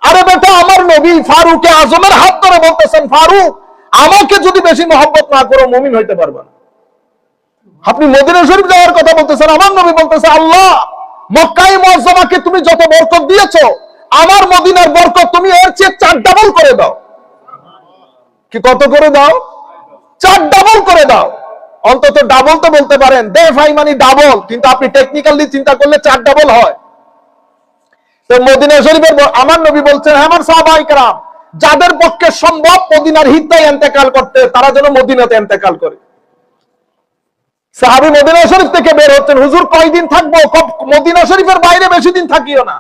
আরে বেটা, আমার নবী ফারুকে আজমের হাত ধরে বলতেছেন, ফারুক আমাকে যদি বেশি মহব্বত না করো মুমিন হইতে পারবে না। আপনি মদিনা শরীফ যাওয়ার কথা বলতেছেন, আমার নবী বলতেছে আল্লাহ মক্কায়ে মুআজ্জামাকে তুমি যত বরকত দিয়েছো, আমার মদিনার বরকত তুমি এর চেয়ে 4 ডাবল করে দাও। কি কত করে দাও? 4 ডাবল করে দাও। অন্তত ডাবল তো বলতে পারেন, দে ভাই মানে ডাবল, কিন্তু আপনি টেকনিক্যালি চিন্তা করলে 4 ডাবল হয়। তো মদিনা শরীফের আমার নবী বলছেন, আমার সাহাবায়ে কেরাম যাদের পক্ষে সম্ভব মদিনার হিদ্দায় ইন্তেকাল করতে, তারা যেন মদিনাতে ইন্তেকাল করে। সাহাবী মদিনা শরীফ থেকে বের হচ্ছেন, হুজুর কয়দিন থাকবো? মদিনা শরীফের বাইরে বেশি দিন থাকিও না,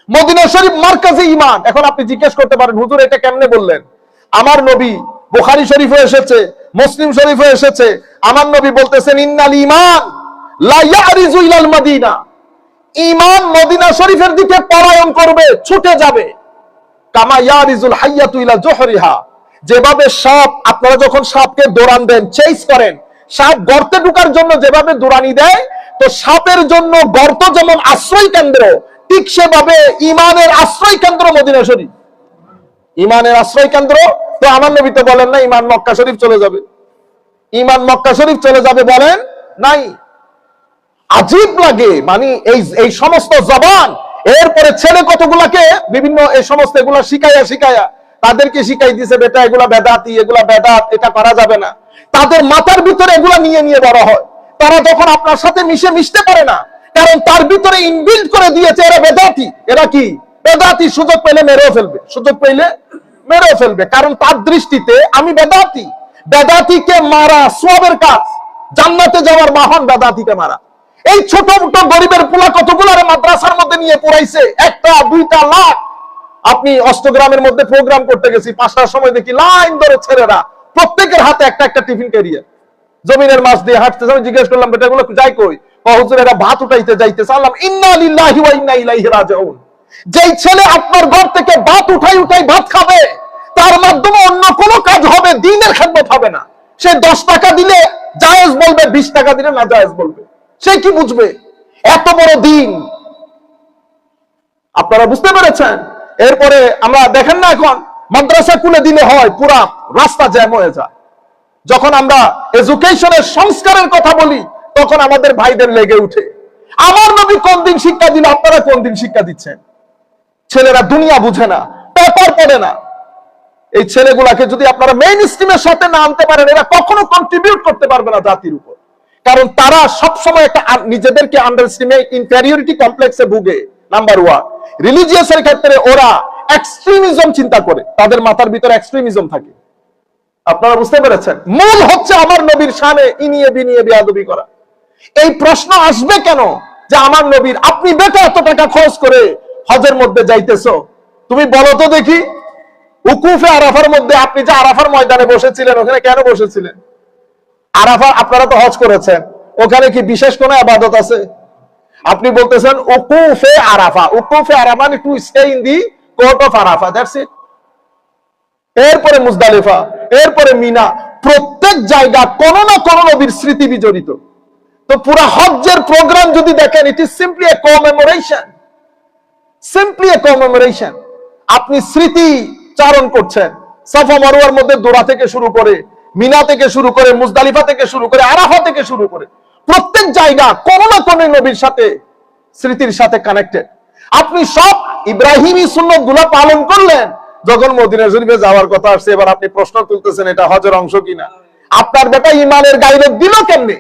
মদিনা শরীফ মারকাজে ঈমান। এখন আপনি জিজ্ঞেস করতে পারেন, হুজুর এটা কেমনে বললেন? আমার নবী, বুখারী শরীফে এসেছে, মুসলিম শরীফে এসেছে, আমার নবী বলতেছেন ইন্নাল ঈমান লা ইয়ারিজু ইলাল মদিনা। ঈমান মদিনা শরীফের দিকে পলায়ন করবে, ছুটে যাবে। কামা ইয়ারিজুল হাইয়াতু ইলা জুহরিহা। যেভাবে সাপ, আপনারা যখন সাপকে দৌড়ান দেন, চেস করেন, সাপ গর্তে ঢোকার জন্য যেভাবে দৌড়ানি দেয়, তো সাপের জন্য গর্ত যেমন আশ্রয় কেন্দ্র, ঠিক সেভাবে ইমানের আশ্রয় কেন্দ্র মদিনা শরীফ। ইমানের আশ্রয় কেন্দ্র। তো আমার নবী তো বলেন না ইমান মক্কা শরীফ চলে যাবে, ইমান মক্কা শরীফ চলে যাবে বলেন নাই। আজীব লাগে, মানে এই সমস্ত জবান। এরপরে ছেলে কতগুলাকে বিভিন্ন এই সমস্ত এগুলা শিখাইয়া তাদেরকে শিখাই দিছে, বেটা এগুলা বেদাতি, এগুলা বেদাত, এটা করা যাবে না। তাদের মাথার ভিতরে এগুলা নিয়ে নিয়ে বড় হয়। তারা যখন আপনার সাথে মিশতে পারে না, কারণ তার ভিতরে ইনবিল্ড করে দিয়েছে এরা বেদাতি। এরা কি বেদাতি? সুযোগ পেলে মেরেও ফেলবে, সুযোগ পেলে মেরেও ফেলবে, কারণ তার দৃষ্টিতে আমি বেদাতি। বেদাতিকে মারা সওয়াবের কাজ, জান্নাতে যাওয়ার বাহন বেদাতিকে মারা। এই ছোট ছোট গরিবের পোলা কতগুলো মাদ্রাসার মধ্যে নিয়ে পড়াইছে, 1টা 2টা লাখ। আপনি অষ্টগ্রামের মধ্যে প্রোগ্রাম করতে গেছি, 5টার সময় দেখি লাইন ধরে ছেলেরা, প্রত্যেকের হাতে একটা একটা টিফিন ক্যারিয়ার, জমিনের মাছ দিয়ে হাঁটতেছে। আমি জিজ্ঞেস করলাম, বেটা এগুলো যাই কই? হুজুর এরা ভাত উঠাইতে যাইতেছে। আল্লাহ ইন্না লিল্লাহি ওয়া ইন্না ইলাইহি রাজিউন। যেই ছেলে আপনার ঘর থেকে ভাত উঠাই ভাত খাবে, তার মাধ্যমে অন্য কোনো কাজ হবে, দ্বীনের খেদমত হবে না। সে 10 টাকা দিলে জায়েজ বলবে, 20 টাকা দিলে না জায়েজ বলবে। সে কি বুঝবে? এত বড় দিন। আপনারা বুঝতে পেরেছেন? এরপরে আমরা দেখেন না, এখন মাদ্রাসা খুলে দিলে হয় পুরা রাস্তা জ্যাম হয়ে যায়। যখন আমরা এডুকেশনের সংস্কারের কথা বলি, তখন আমাদের ভাইদের লেগে উঠে। আমার নবী কোন দিন শিক্ষা দিল, আপনারা কোন দিন শিক্ষা দিচ্ছেন? ছেলেরা দুনিয়া বুঝে না, পেপার পড়ে না। এই ছেলেগুলাকে যদি আপনারা মেইন স্ট্রিমের সাথে না আনতে পারেন, এরা কখনো কন্ট্রিবিউট করতে পারবে না জাতির উপর। কারণ তারা সবসময় একটা নিজেদেরকে আন্ডার এস্টিমেট, ইনফেরিয়রিটি কমপ্লেক্সে ভুগে। নাম্বার 1, রিলিজিয়াসের ক্ষেত্রে ওরা এক্সট্রিমিজম চিন্তা করে, তাদের মাথার ভিতরে এক্সট্রিমিজম থাকে। আপনারা বুঝতে পেরেছেন? মূল হচ্ছে আমার নবীর শানে ইনিয়ে বিনিয়ে বেয়াদবি করা। এই প্রশ্ন আসবে কেন যে আমার নবীর আপনি বেটা এত টাকা খরচ করে হজের মধ্যে যাইতেছো, তুমি বলো তো দেখি উকুফে আরাফার মধ্যে আপনি যে আরাফার ময়দানে বসেছিলেন ওখানে কেন বসেছিলেন? আরাফা আপনারা তো হজ করেছেন, ওখানে কি বিশেষ কোনো ইবাদত আছে? আপনি বলতেছেন উকুফে আরাফা, উকুফে আরাফা মানে to stay in the court of Arafah, that's it. এরপরে মুজদালিফা, এরপরে মিনা, প্রত্যেক জায়গা কোন না কোন নবীর স্মৃতি বিজড়িত। তো পুরো হজ্জের প্রোগ্রাম যদি দেখেন, it is simply A commemoration, simply A commemoration. আপনি স্মৃতি চারণ করছেন সাফা মারওয়ার মধ্যে দোরা থেকে শুরু করে, মিনা থেকে শুরু করে, মুজদালিফা থেকে শুরু করে, আরাফা থেকে শুরু করে, প্রত্যেক জায়গা কোন না কোন নবীর সাথে স্মৃতির সাথে কানেক্টেড। আপনি সব ইব্রাহিমী সুন্নত গুলা পালন করলেন, যখন মদিনা শরীফে যাওয়ার কথা আসছে এবার আপনি প্রশ্ন তুলতেছেন এটা হজের অংশ কিনা। আপনার বেটা ইমানের গায়রত দিল কেমনে?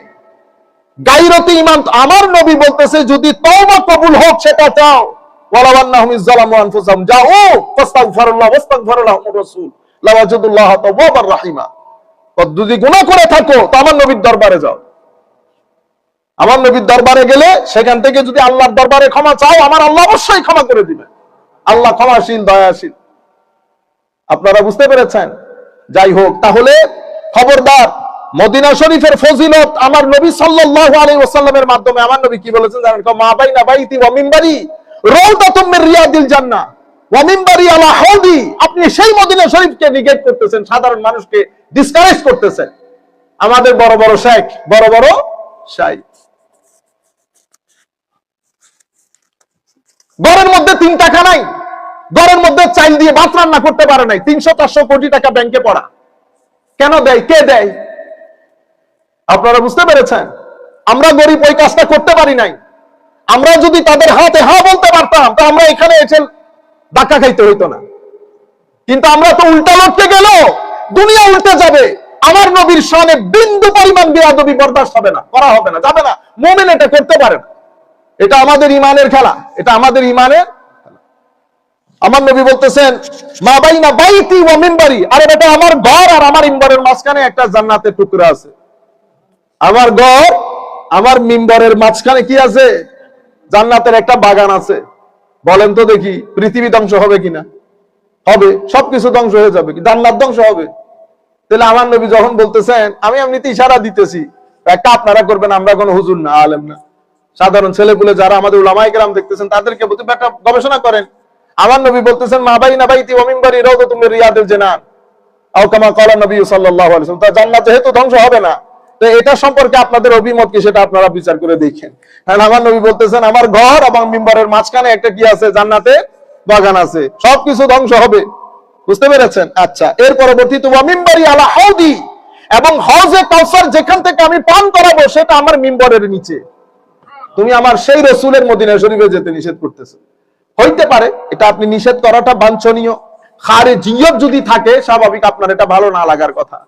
গায়রতে ইমান। আমার নবী বলতেছে যদি তওবা কবুল হোক সেটা চাও, ওয়ালাওয়ান্নাহুম ইযলামু আনফুসাহুম যাও ফাস্তাগফিরুল্লাহ ওয়াস্তাগফিরুল্লাহুর রাসূল লাওয়াজিদুল্লাহ তাওয়াবার রাহিমা। যদি গুনাহ করে থাকো তো আমার নবীর দরবারে যাও, আমার নবীর দরবারে গেলে সেখান থেকে যদি আল্লাহর দরবারে ক্ষমা চাও, আমার আল্লাহ অবশ্যই ক্ষমা করে দিবেন। আল্লাহ ক্ষমাশীল, দয়াশীল। আপনারা বুঝতে পেরেছেন? যাই হোক, তাহলে খবরদার, মদিনা শরীফের ফজিলত আমার নবী সাল্লাল্লাহু আলাইহি ওয়াসাল্লামের মাধ্যমে আমার নবী কি বলেছেন জানেন? মা বাইনা বাইতি ওয়া মিনবারি রাউদাতুম মির রিয়াদিল জান্নাহ ওয়া মিনবারি আলা হাউদি। আপনি সেই মদিনা শরীফকে নিগেট করতেছেন, সাধারণ মানুষকে ডিসকারেজ করতেছেন। আমাদের বড় বড় শেখ, বড় বড় শাইখ, ঘরের মধ্যে 3 টাকা নাই, ঘরের মধ্যে চাইল দিয়ে ভাত রান্না করতে পারে নাই, 300-400 কোটি টাকা ব্যাংকে পড়া। কেন দেয়? কে দেয়? আপনারা বুঝতে পেরেছেন? আমরা গরিব ওই কাজটা করতে পারি নাই। আমরা যদি তাদের হাতে হা বলতে পারতাম তো আমরা এখানে এসে ধাক্কা খাইতে হইতো না। কিন্তু আমরা তো উল্টা লড়তে গেল, দুনিয়া উল্টে যাবে। আমার নবীর শানে বিন্দু পরিমাণ বেয়াদবি বরদাস্ত হবে না, করা হবে না, যাবে না। মুমিন এটা করতে পারে না। এটা আমাদের ইমানের খেলা, এটা আমাদের ইমানের। আমার নবী বলতেছেন মা বাইনা বাইতি ওয়া মিনবারি, আরে বেটা আমার ঘর আর আমার মিম্বরের মাঝখানে একটা জান্নাতের টুকরা আছে। আমার ঘর, আমার মিম্বরের মাঝখানে কি আছে? জান্নাতের একটা বাগান আছে। বলেন তো দেখি পৃথিবী ধ্বংস হবে কিনা? হবে। সবকিছু ধ্বংস হয়ে যাবে, জান্নাত ধ্বংস হবে। তাহলে আমার নবী যখন বলতেছেন, আমি এমনিতে ইশারা দিতেছি, একটা আপনারা করবেন, আমরা কোনো হুজুর না, আলেম না, সাধারণ ছেলেপুলে যারা আমাদের উলামায়ে কেরাম দেখতেছেন তাদেরকে বলতে একটা গবেষণা করেন। আমার নবী বলতেছেন মা বাইনা বাইতি ওয়া মিনবারি রাউদাতুম মির রিয়াদিল জান্নাহ আও কামা ক্বালা নবী সাল্লাল্লাহু আলাইহি ওয়াসাল্লাম। তা জান্নাত যেহেতু ধ্বংস হবে না, তো এটা সম্পর্কে আপনাদের অভিমত কি সেটা আপনারা বিচার করে দেখেন। কারণ আমার নবী বলতেছেন আমার ঘর এবং মিম্বরের মাঝখানে একটা কি আছে? জান্নাতের বাগান আছে। সবকিছু ধ্বংস হবে। বুঝতে পেরেছেন? আচ্ছা, এর পরবর্তীতে ওয়া মিনবারি আলা হাউদি, এবং হওজে কাউসার যেখান থেকে আমি পান করাবো সেটা আমার মিম্বরের নিচে। তুমি আমার সেই রাসূলের মদিনা শরীফে যেতে নিষেধ করতেছো। হইতে পারে এটা আপনি নিষেধ করাটা বাঞ্ছনীয়, খারিজিয়ত যদি থাকে স্বাভাবিক আপনার এটা ভালো না লাগার কথা।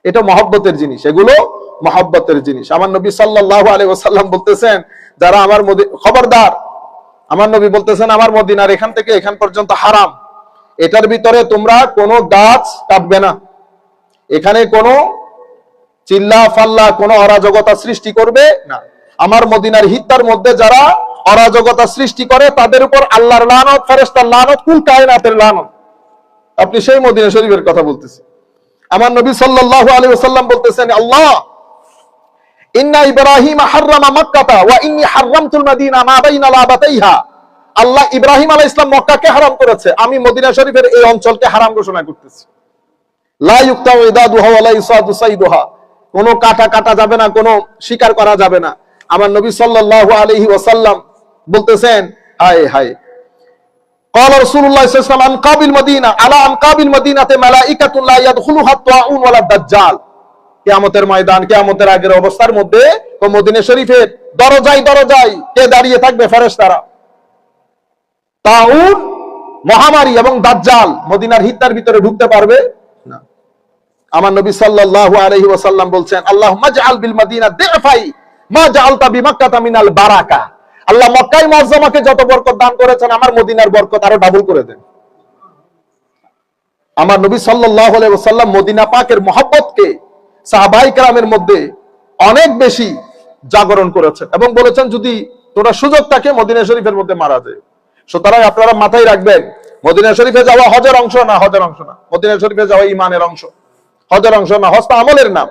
এটা মহব্বতের জিনিস, এগুলো মহব্বতের জিনিস। আমার নবী সাল্লাল্লাহু আলাইহি ওয়াসাল্লাম বলতেছেন যারা আমার খবরদার, আমার নবী বলতেছেন আমার মদিনার এখান থেকে এখান পর্যন্ত হারাম, এটার ভিতরে তোমরা কোনো গাছ কাটবে না, এখানে কোনো চিল্লা ফাল্লা কোনো অরাজকতা সৃষ্টি করবে না। আমার মদিনার হিত্তার মধ্যে যারা অরাজকতা সৃষ্টি করে তাদের উপর আল্লাহর লানত, ফেরেশতার লানত, কুল কায়নাতের লানত। আপনি সেই মদিনা শরীফের কথা বলতেছেন। আমার নবী সাল্লাল্লাহু আলাইহি ওয়াসাল্লাম বলতেছেন আল্লাহ ইন্না ইব্রাহিম হাররামা মক্কাতা ওয়া ইন্নী হাররামতুল মাদিনা মা বাইনা লাবাতাইহা। আল্লাহ ইব্রাহিম আলাইহিস সালাম মক্কাকে হারাম করেছে, আমি মদিনা শরীফের এই অঞ্চলকে হারাম ঘোষণা করতেছি। লা ইউক্তাউ ইদাদুহা ওয়া লা ইসাদু সাইদুহা, কোনো কাটা যাবে না, কোনো শিকার করা যাবে না। আমার নবী সাল্লাল্লাহু আলাইহি ওয়াসাল্লাম বলতেছেন হায় হায় قال رسول الله صلى الله عليه وسلم عن قابل مدينة على عن قابل مدينة ملائكة لا يدخلها الطاعون ولا الدجال। কিয়ামতের ময়দান, কিয়ামতের আগের অবস্থার মধ্যে মদিনা শরীফের দরজায় দরজায় কে দাঁড়িয়ে থাকবে? ফেরেশতারা। তাউন, মহামারী এবং দাজ্জাল মদিনার হিত্তার ভিতরে ঢুকতে পারবে না। আমার নবী সাল্লাল্লাহু আলাইহি ওয়াসাল্লাম বলছেন আল্লাহুম্মা জাআল বিল মাদিনা দিফাই মা জাআলতা বিমাক্কাতা মিনাল বারাকা। আল্লাহ মক্কায় মুআজ্জামাকে যত বরকত দান করেছেন আমার মদিনার বরকত আরো ডাবল করে দেন। আমার নবী সাল্লাল্লাহু আলাইহি ওয়াসাল্লাম মদিনা পাকের মহব্বতকে সাহাবায়ে কেরামের মধ্যে অনেক বেশি জাগরণ করেছেন এবং বলেছেন যদি তোমরা সুযোগ থাকে মদিনা শরীফের মধ্যে মারা যায়। সুতরাং আপনারা মাথায় রাখবেন, মদিনা শরীফে যাওয়া হজের অংশ না, হজের অংশ না। মদিনা শরীফে যাওয়া ইমানের অংশ, হজের অংশ না। হজ তো আমলের নাম,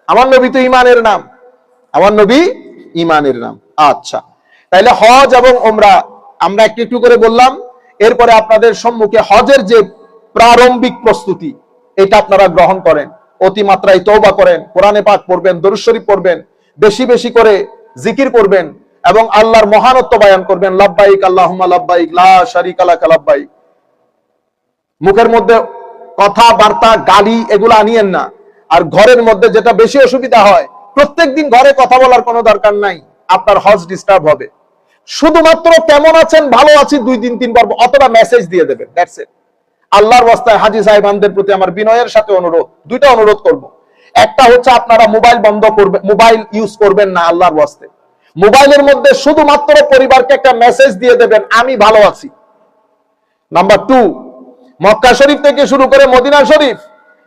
আমার নবী তো ইমানের নাম, আমার নবী ইমানের নাম। আচ্ছা, তাইলে হজ এবং ওমরা আমরা একটু একটু করে বললাম। এরপরে আপনাদের সম্মুখে হজের যে প্রারম্ভিক প্রস্তুতি, এটা আপনারা গ্রহণ করেন, অতিমাত্রায় তওবা করেন, কোরআনে পাক পড়বেন, দরুদ শরীফ পড়বেন, বেশি বেশি করে জিকির করবেন এবং আল্লাহর মহানত্ব বয়ান করবেন। লাব্বাইক আল্লাহুম্মা লাব্বাইক লা শারীকা লাকা লাব্বাইক। মুখের মধ্যে কথাবার্তা গালি এগুলো আনিয়েন না। আর ঘরের মধ্যে যেটা বেশি অসুবিধা হয়, প্রত্যেকদিন ঘরে কথা বলার কোনো দরকার নাই, আপনার হজ ডিস্টার্ব হবে। শুধুমাত্র কেমন আছেন, ভালো আছি 2-3 বার অথবা মেসেজ দিয়ে দেবেন, দ্যাটস ইট। আল্লাহর ওয়াস্তায় হাজী সাহেবানদের প্রতি আমার বিনয়ের সাথে অনুরোধ, দুইটা অনুরোধ করব। একটা হচ্ছে আপনারা মোবাইল বন্ধ করবেন, মোবাইল ইউজ করবেন না আল্লাহর ওয়াস্তে। মোবাইলের মধ্যে শুধুমাত্র পরিবারকে একটা মেসেজ দিয়ে দেবেন, আমি ভালো আছি। নাম্বার 2, মক্কা শরীফ থেকে শুরু করে মদিনা শরীফ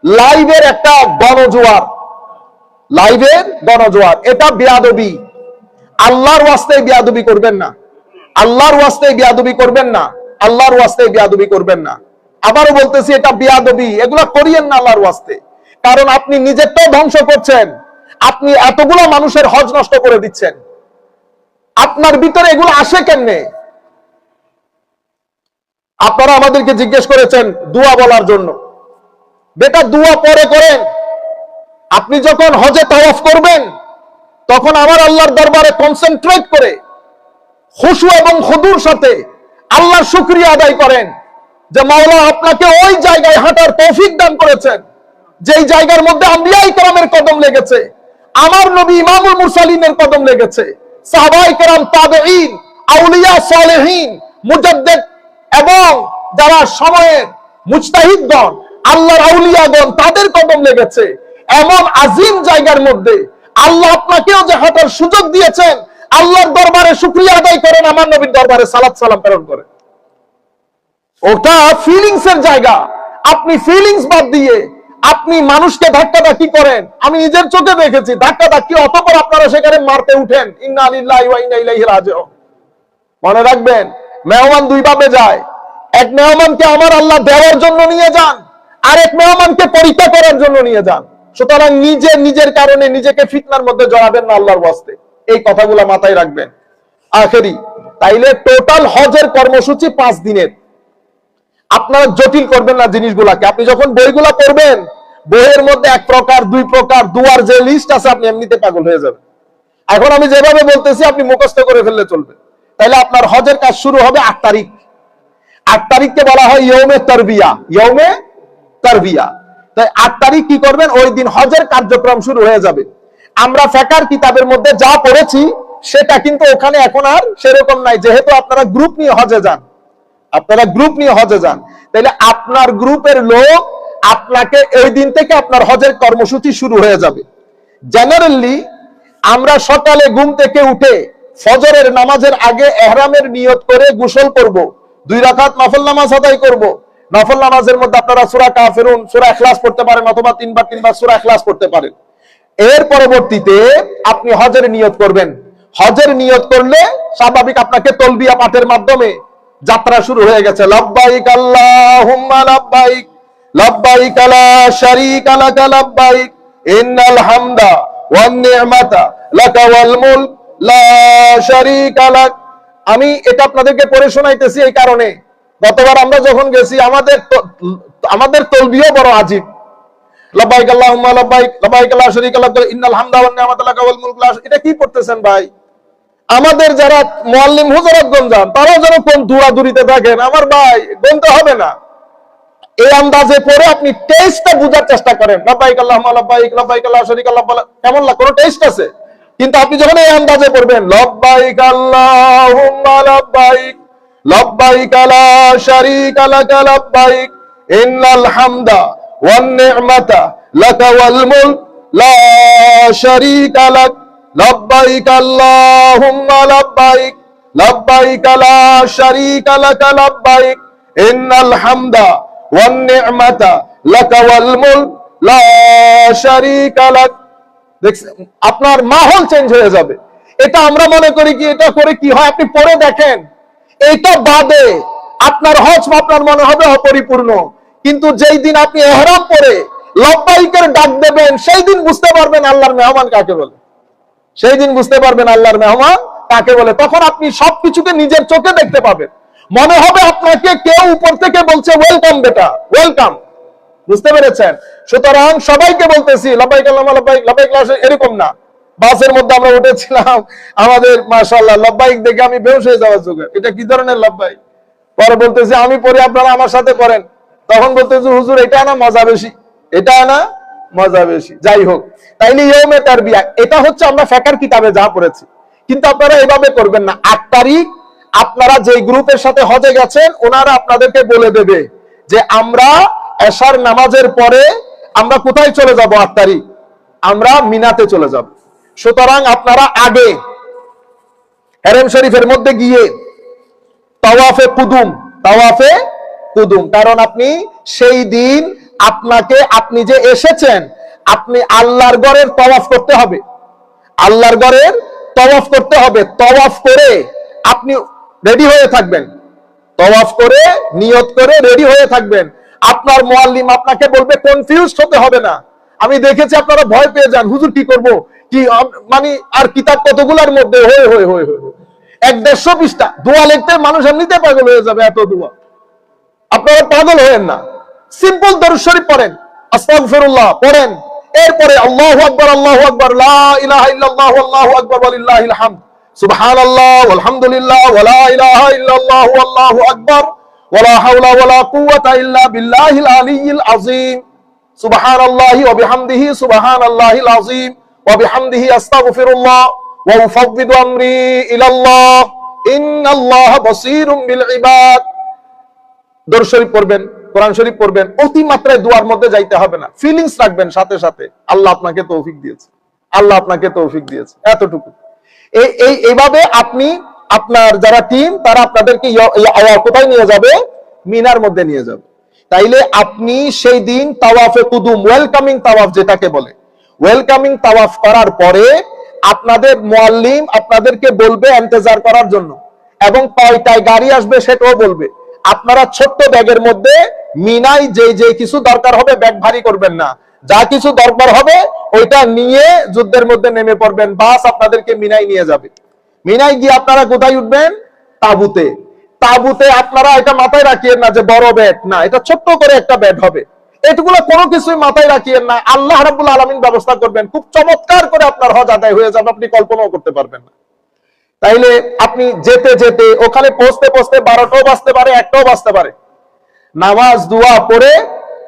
লাইভের একটা গণজোয়ার, লাইভের গণজোয়ার, এটা বেয়াদবি। আল্লাহর ওয়াস্তে বেয়াদবি করবেন না, আল্লাহর ওয়াস্তে বেয়াদবি করবেন না, আল্লাহর ওয়াস্তে বেয়াদবি করবেন না। আবারও বলতেছি, এটা বেয়াদবি, এগুলা করিয়েন না আল্লাহর ওয়াস্তে। কারণ আপনি নিজেরটাও ধ্বংস করছেন, আপনি এতগুলো মানুষের হজ নষ্ট করে দিচ্ছেন। আপনার ভিতরে এগুলো আসে কেমনে? আপনারা আমাদেরকে জিজ্ঞেস করেছেন দোয়া বলার জন্য, বেটা দোয়া পরে করেন। আপনি যখন হজে তাওয়াফ করবেন তখন আমার আল্লাহর দরবারে কনসেন্ট্রেট করে খুশু এবং খুদুর সাথে আল্লাহর শুকরিয়া আদায় করেন যে মাওলা আপনাকে ওই জায়গায় হাঁটার তৌফিক দান করেছেন যেই জায়গার মধ্যে আম্বিয়ায়ে কেরামের কদম লেগেছে, আমার নবী ইমামুল মুরসালিনের কদম লেগেছে, সাহাবায়ে কেরাম, তাবেঈন, আউলিয়া, সালেহীন, মুজাদ্দিদ এবং যারা সময়ের মুজতাহিদগণ, আল্লাহর আউলিয়াগণ, তাদের কদম লেগেছে। এমন আজিম জায়গার মধ্যে আল্লাহ আপনাকেও যে হাঁটার সুযোগ দিয়েছেন, আল্লাহর দরবারে শুকরিয়া আদায় করেন, আমার নবীর দরবারে সালাত সালাম প্রেরণ করেন। ওটা ফিলিংস এর জায়গা। আপনি ফিলিংস বাদ দিয়ে আপনি মানুষকে ধাক্কাধাক্কি করেন, আমি নিজের চোখে দেখেছি ধাক্কাধাক্কি, অতঃপর আপনারা সেখানে মারতে উঠেন। ইন্না লিল্লাহি ওয়া ইন্না ইলাইহি রাজিউন। মনে রাখবেন, মেহমান দুই ভাবে যায়। এক মেহমানকে আমার আল্লাহ দেওয়ার জন্য নিয়ে যান, আর এক মেহমানকে পরীক্ষা করার জন্য নিয়ে যান। সুতরাং নিজের কারণে নিজেকে ফিতনার মধ্যে জড়াবেন না আল্লাহর ওয়াস্তে। এই কথাগুলো মাথায় রাখবেন। আখেরি, তাইলে টোটাল হজের কর্মসূচি 5 দিনের। আপনারা জটিল করবেন না জিনিসগুলাকে। আপনি যখন বইগুলা পড়বেন, বইয়ের মধ্যে 1 প্রকার 2 প্রকার দুয়ার যে লিস্ট আছে, আপনি এমনিতে পাগল হয়ে যাবেন। এখন আমি যেভাবে বলতেছি আপনি মুখস্থ করে ফেললে চলবে। তাইলে আপনার হজের কাজ শুরু হবে 8 তারিখ। 8 তারিখকে বলা হয় ইয়ৌমে তারবিয়া, ইয়ৌমে তারবিয়া। তাই 8 তারিখ কি করবেন? ওই দিন হজের কার্যক্রম শুরু হয়ে যাবে। আমরা ফিকহের কিতাবের মধ্যে যা পড়েছি সেটা কিন্তু ওখানে এখন আর সেরকম নাই, যেহেতু আপনারা গ্রুপ নিয়ে হজে যান, আপনারা গ্রুপ নিয়ে হজে যান। তাহলে আপনার গ্রুপের লোক আপনাকে ওই দিন থেকে আপনার হজের কর্মসূচি শুরু হয়ে যাবে। জেনারেলি আমরা সকালে ঘুম থেকে উঠে ফজরের নামাজের আগে ইহরামের নিয়ত করে গোসল করব, 2 রাকাত নফল নামাজ আদায় করব। নফল নামাজের মধ্যে আপনারা সূরা কাফিরুন, সূরা ইখলাস পড়তে পারেন, অথবা 3 বার সূরা ইখলাস পড়তে পারেন। এর পরবর্তীতে আপনি হজের নিয়ত করবেন। হজের নিয়ত করলে স্বাভাবিক আপনাকে তালবিয়া পাঠের মাধ্যমে যাত্রা শুরু হয়ে গেছে। লাব্বাইক আল্লাহুম্মা লাব্বাইক, লাব্বাইক লা শারীকা লাকা লাব্বাইক, ইন্নাল হামদা ওয়ান নি'মাতা লাকা ওয়াল মুলক লা শারীকা লাক। আমি এটা আপনাদেরকে পড়ে শোনাইতেছি এই কারণে, গতবার আমরা যখন গেছি আমাদের তালবিয়া বড় আজীব। লাব্বাইক আল্লাহুম্মা লাব্বাইক, লাব্বাইক লা শারীকা লাক, ইন্নাল হামদা ওয়ান নি'মাতা লাকা ওয়াল মুলক লা। এটা কি পড়তেছেন ভাই? আমাদের যারা মুআল্লিম হুজুরাতগণ যান, তারাও যেন কোন দৌড়াদৌড়িতে থাকেন। আমার ভাই, গুনতে হবে না, এই আন্দাজে পড়ে আপনি টেস্টটা বুঝার চেষ্টা করেন। লাব্বাইক আল্লাহুম্মা লাব্বাইক, লাব্বাইক লা শারীকা লাক, কেমন লাগে? কোনো টেস্ট আছে? কিন্তু আপনি যখন এই আন্দাজে পড়বেন, লাব্বাইক আল্লাহুম্মা লাব্বাইক, লাব্বাইক লা শারীকা লাক লাব্বাইক, ইন্নাল হামদা ওয়ান নি'মাতা লাকা ওয়াল মুলক লা শারীকা লাক, লাব্বাইক আল্লাহুম্মা লাব্বাইক, লাব্বাইক লা শারীকা লাক লাব্বাইক, ইন্নাল হামদা ওয়ান নি'মাতা লাকা ওয়াল মুলক লা শারীকা লাক। দেখছেন, আপনার মাহল চেঞ্জ হয়ে যাবে। এটা আমরা মনে করি কি এটা করে কি হয়, আপনি পরে দেখেন এটা বাদে আপনার হজ আপনার মনে হবে অপরিপূর্ণ, কিন্তু যেই দিন আপনি ইহরাম পরে লব্বাইকের ডাক দেবেন সেই দিন বুঝতে পারবেন আল্লাহর মেহমান কাকে বলে, সেই দিন বুঝতে পারবেন আল্লাহর মেহমান কাকে বলে। তখন আপনি সবকিছুকে নিজের চোখে দেখতে পাবেন, মনে হবে আপনাকে কেউ উপর থেকে বলছে ওয়েলকাম বেটা, ওয়েলকাম। বুঝতে পেরেছেন? সুতরাং সবাইকে বলতেছি লব্বাইক আল্লাহুম্মা লব্বাইক, লব্বাইক লা শারীকা, এরকম না। বাসের মধ্যে আমরা উঠেছিলাম, আমাদের মাশাআল্লাহ লব্বাইক দেখে আমি বেহুশ হয়ে যাওয়ার যোগ্য, এটা কি ধরনের লব্বাইক। পরে বলতেছি আমি পড়ি আপনারা আমার সাথে পড়েন, তখন বলতেছি হুজুর এটা না মজা বেশি, এটা না মজা বেশি। যাই হোক, তাইলে ইয়ৌমে তারবিয়া এটা হচ্ছে আমরা ফিকহ কিতাবে যা পড়েছি, কিন্তু আপনারা এভাবে করবেন না। 8 তারিখ আপনারা যে গ্রুপের সাথে হজে গেছেন ওনারা আপনাদেরকে বলে দেবে যে আমরা এশার নামাজের পরে আমরা কোথায় চলে যাব, 8 তারিখ আমরা মিনাতে চলে যাব। সুতরাং আপনারা আগে হারম শরীফের মধ্যে গিয়ে তাওয়াফে কুদুম, কারণ আপনি সেই দিন আপনাকে, আপনি যে এসেছেন আপনি আল্লাহর ঘরের তাওয়াফ করতে হবে, আল্লাহর ঘরের তাওয়াফ করতে হবে। তাওয়াফ করে আপনি রেডি হয়ে থাকবেন, তাওয়াফ করে নিয়ত করে রেডি হয়ে থাকবেন। আপনার মুআল্লিম আপনাকে বলবে, কনফিউজড হতে হবে না। আমি দেখেছি আপনারা ভয় পেয়ে যান, হুজুর কি করব, কি মানে আর কিতাব কতগুলোর মধ্যে হয়ে 1-150 পৃষ্ঠা দোয়া লিখতে মানুষ এমনিতে পাগল হয়ে যাবে, এত দোয়া। আপনারা পাগল হয়েন না, সিম্পল দরুদ শরীফ পড়েন, আস্তাগফিরুল্লাহ পড়েন, এরপরে আল্লাহু আকবার লা ইলাহা ইল্লাল্লাহ আল্লাহু আকবার ওয়ালিল্লাহিল হামদ, সুবহানাল্লাহ ওয়ালহামদুলিল্লাহ ওয়ালা ইলাহা ইল্লাল্লাহ আল্লাহু আকবার ওয়ালা হাওলা ওয়ালা কুওয়াতা ইল্লা বিল্লাহিল আলিয়্যিল আযীম, সুবহানাল্লাহি ওয়া বিহামদিহি সুবহানাল্লাহিল আযীম ওয়া বিহামদিহি আস্তাগফিরুল্লাহ ওয়া উফাউযিদু আমরি ইলাল্লাহ ইন্নাল্লাহা বাসীরুম বিল ইবাদ। দরুদ শরীফ পড়বেন, কোরআন শরীফ পড়বেন, অতিমাত্রায় দোয়ার মধ্যে যাইতে হবে না, ফিলিংস রাখবেন সাথে সাথে আল্লাহ আপনাকে তৌফিক দিয়েছে, আল্লাহ আপনাকে তৌফিক দিয়েছে, এতটুকু। এইভাবে আপনি আপনার যারা টিম তারা আপনাদেরকে কোথায় নিয়ে যাবে, মিনার মধ্যে নিয়ে যাবে। তাইলে আপনি সেই দিন তাওয়াফে কুদুম, ওয়েলকামিং তাওয়াফ যেটাকে বলে, ওয়েলকামিং তাওয়াফ করার পরে আপনাদের মুআল্লিম আপনাদেরকে বলবে ইন্তজার করার জন্য, এবং কয়টায় গাড়ি আসবে সেটাও বলবে। আপনারা ছোট্ট ব্যাগের মধ্যে মিনায় যে কিছু দরকার হবে ব্যাগ ভারী করবেন না, যা কিছু দরকার হবে ওইটা নিয়ে যুদ্ধের মধ্যে নেমে পড়বেন, বাস আপনাদেরকে মিনায় নিয়ে যাবে। মিনায় গিয়ে আপনারা কোথায় উঠবেন, তাঁবুতে। তাঁবুতে আপনারা এটা মাথায় রাখিয়েন না যে বড় ব্যাট, না, এটা ছোট্ট করে একটা ব্যাট হবে। এটুকুলো কোনো কিছুই মাথায় রাখিয়েন না, আল্লাহ রাব্বুল আলামিন ব্যবস্থা করবেন, খুব চমৎকার করে আপনার হজ আদায় হয়ে যাবে, আপনি কল্পনাও করতে পারবেন না। তাইলে আপনি যেতে যেতে ওখানে পৌঁছতে 12টাও বাজতে পারে, 1টাও বাজতে পারে। নামাজ দোয়া পড়ে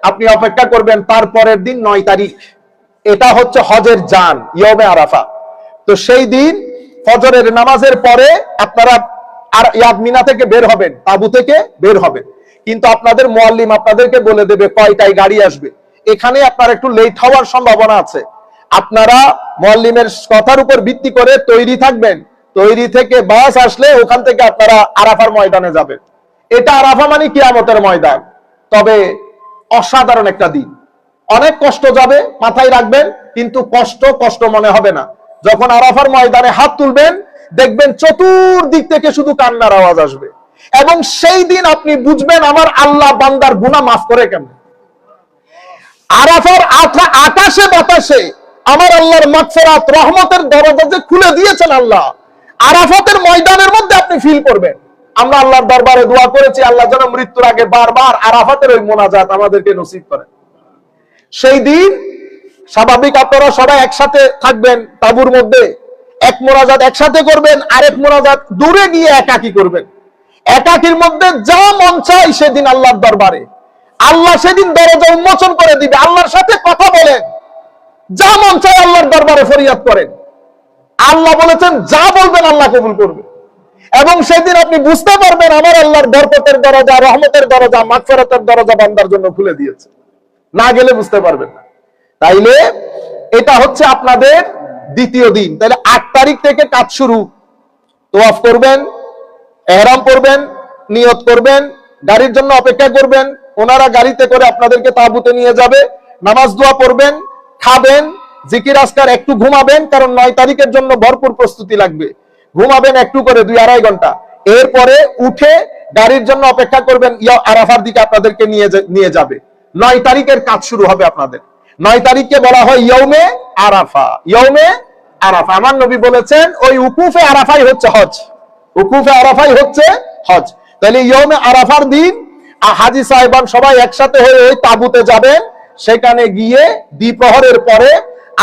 আপনি অপেক্ষা করবেন তারপরের দিন 9 তারিখ, এটা হচ্ছে হজের জান, ইয়মে আরাফা। তো সেই দিন ফজরের নামাজের পরে আপনারা আর মিনা থেকে বের হবেন, তাবু থেকে বের হবেন, কিন্তু আপনাদের মুআল্লিম আপনাদেরকে বলে দেবে কয়টায় গাড়ি আসবে। এখানে আপনার একটু লেট হওয়ার সম্ভাবনা আছে, আপনারা মুআল্লিমের কথার উপর ভিত্তি করে তৈরি থাকবেন। তৈরি থেকে বাস আসলে ওখান থেকে আপনারা আরাফার ময়দানে যাবেন। এটা আরাফা মানে কিয়ামতের ময়দান, তবে অসাধারণ একটা দিন, অনেক কষ্ট যাবে, মাথায় রাখবেন, কিন্তু কষ্ট মনে হবে না। যখন আরাফার ময়দানে হাত তুলবেন দেখবেন চতুর্দিক থেকে শুধু কান্নার আওয়াজ আসবে, এবং সেই দিন আপনি বুঝবেন আমার আল্লাহ বান্দার গুনাহ মাফ করে কেমন। আরাফার আকাশে বাতাসে আমার আল্লাহর মাগফিরাত রহমতের দরজা যে খুলে দিয়েছেন আল্লাহ, আরাফাতের ময়দানের মধ্যে আপনি ফিল করবেন। আমরা আল্লাহর দরবারে দোয়া করেছি আল্লাহ যেন মৃত্যুর আগে বারবার আরাফাতের ওই মোনাজাত আমাদেরকে নসিব করেন। সেই দিন স্বাভাবিক আপনারা সবাই একসাথে থাকবেন তাঁবুর মধ্যে, এক মোনাজাত একসাথে করবেন, আরেক মোনাজাত দূরে গিয়ে একাকী করবেন। একাকীর মধ্যে যা মন চাই সেদিন আল্লাহর দরবারে, আল্লাহ সেদিন দরজা উন্মোচন করে দিবে। আল্লাহর সাথে কথা বলেন, যা মন চাই আল্লাহর দরবারে ফরিয়াদ করেন। আল্লাহ বলেছেন যা বলবেন আল্লাহ কবুল করবে, এবং সেদিন আপনি বুঝতে পারবেন আমার আল্লাহর বরকতের দরজা, রহমতের দরজা, মাগফিরাতের দরজা বান্দার জন্য খুলে দিয়েছে, না গেলে বুঝতে পারবেন না। তাইলে এটা হচ্ছে আপনাদের দ্বিতীয় দিন। তাহলে 8 তারিখ থেকে কাজ শুরু, তাওয়াফ করবেন, ইহরাম পরবেন, নিয়ত করবেন, গাড়ির জন্য অপেক্ষা করবেন, ওনারা গাড়িতে করে আপনাদেরকে তাঁবুতে নিয়ে যাবে, নামাজ দোয়া পড়বেন, খাবেন, জিকির আজকার, একটু ঘুমাবেন, কারণ 9 তারিখের জন্য ভরপুর প্রস্তুতি লাগবে। ঘুমাবেন একটু করে 2-2.5 ঘন্টা, এরপরে উঠে গাড়ির জন্য অপেক্ষা করবেন, আরাফার দিকে আপনাদেরকে নিয়ে যাবে। 9 তারিখের কাজ শুরু হবে আপনাদের। 9 তারিখকে বলা হয় ইয়ৌমে আরাফা। ইয়ৌমে আরাফা, আমার নবী বলেছেন ওই উকুফে আরাফাই হচ্ছে হজ। উকুফে আরাফাই হচ্ছে হজ। তাহলে ইয়ৌমে আরাফার দিন হাজী সাহেবান সবাই একসাথে হয়ে ওই তাঁবুতে যাবেন। সেখানে গিয়ে দ্বিপ্রহরের পরে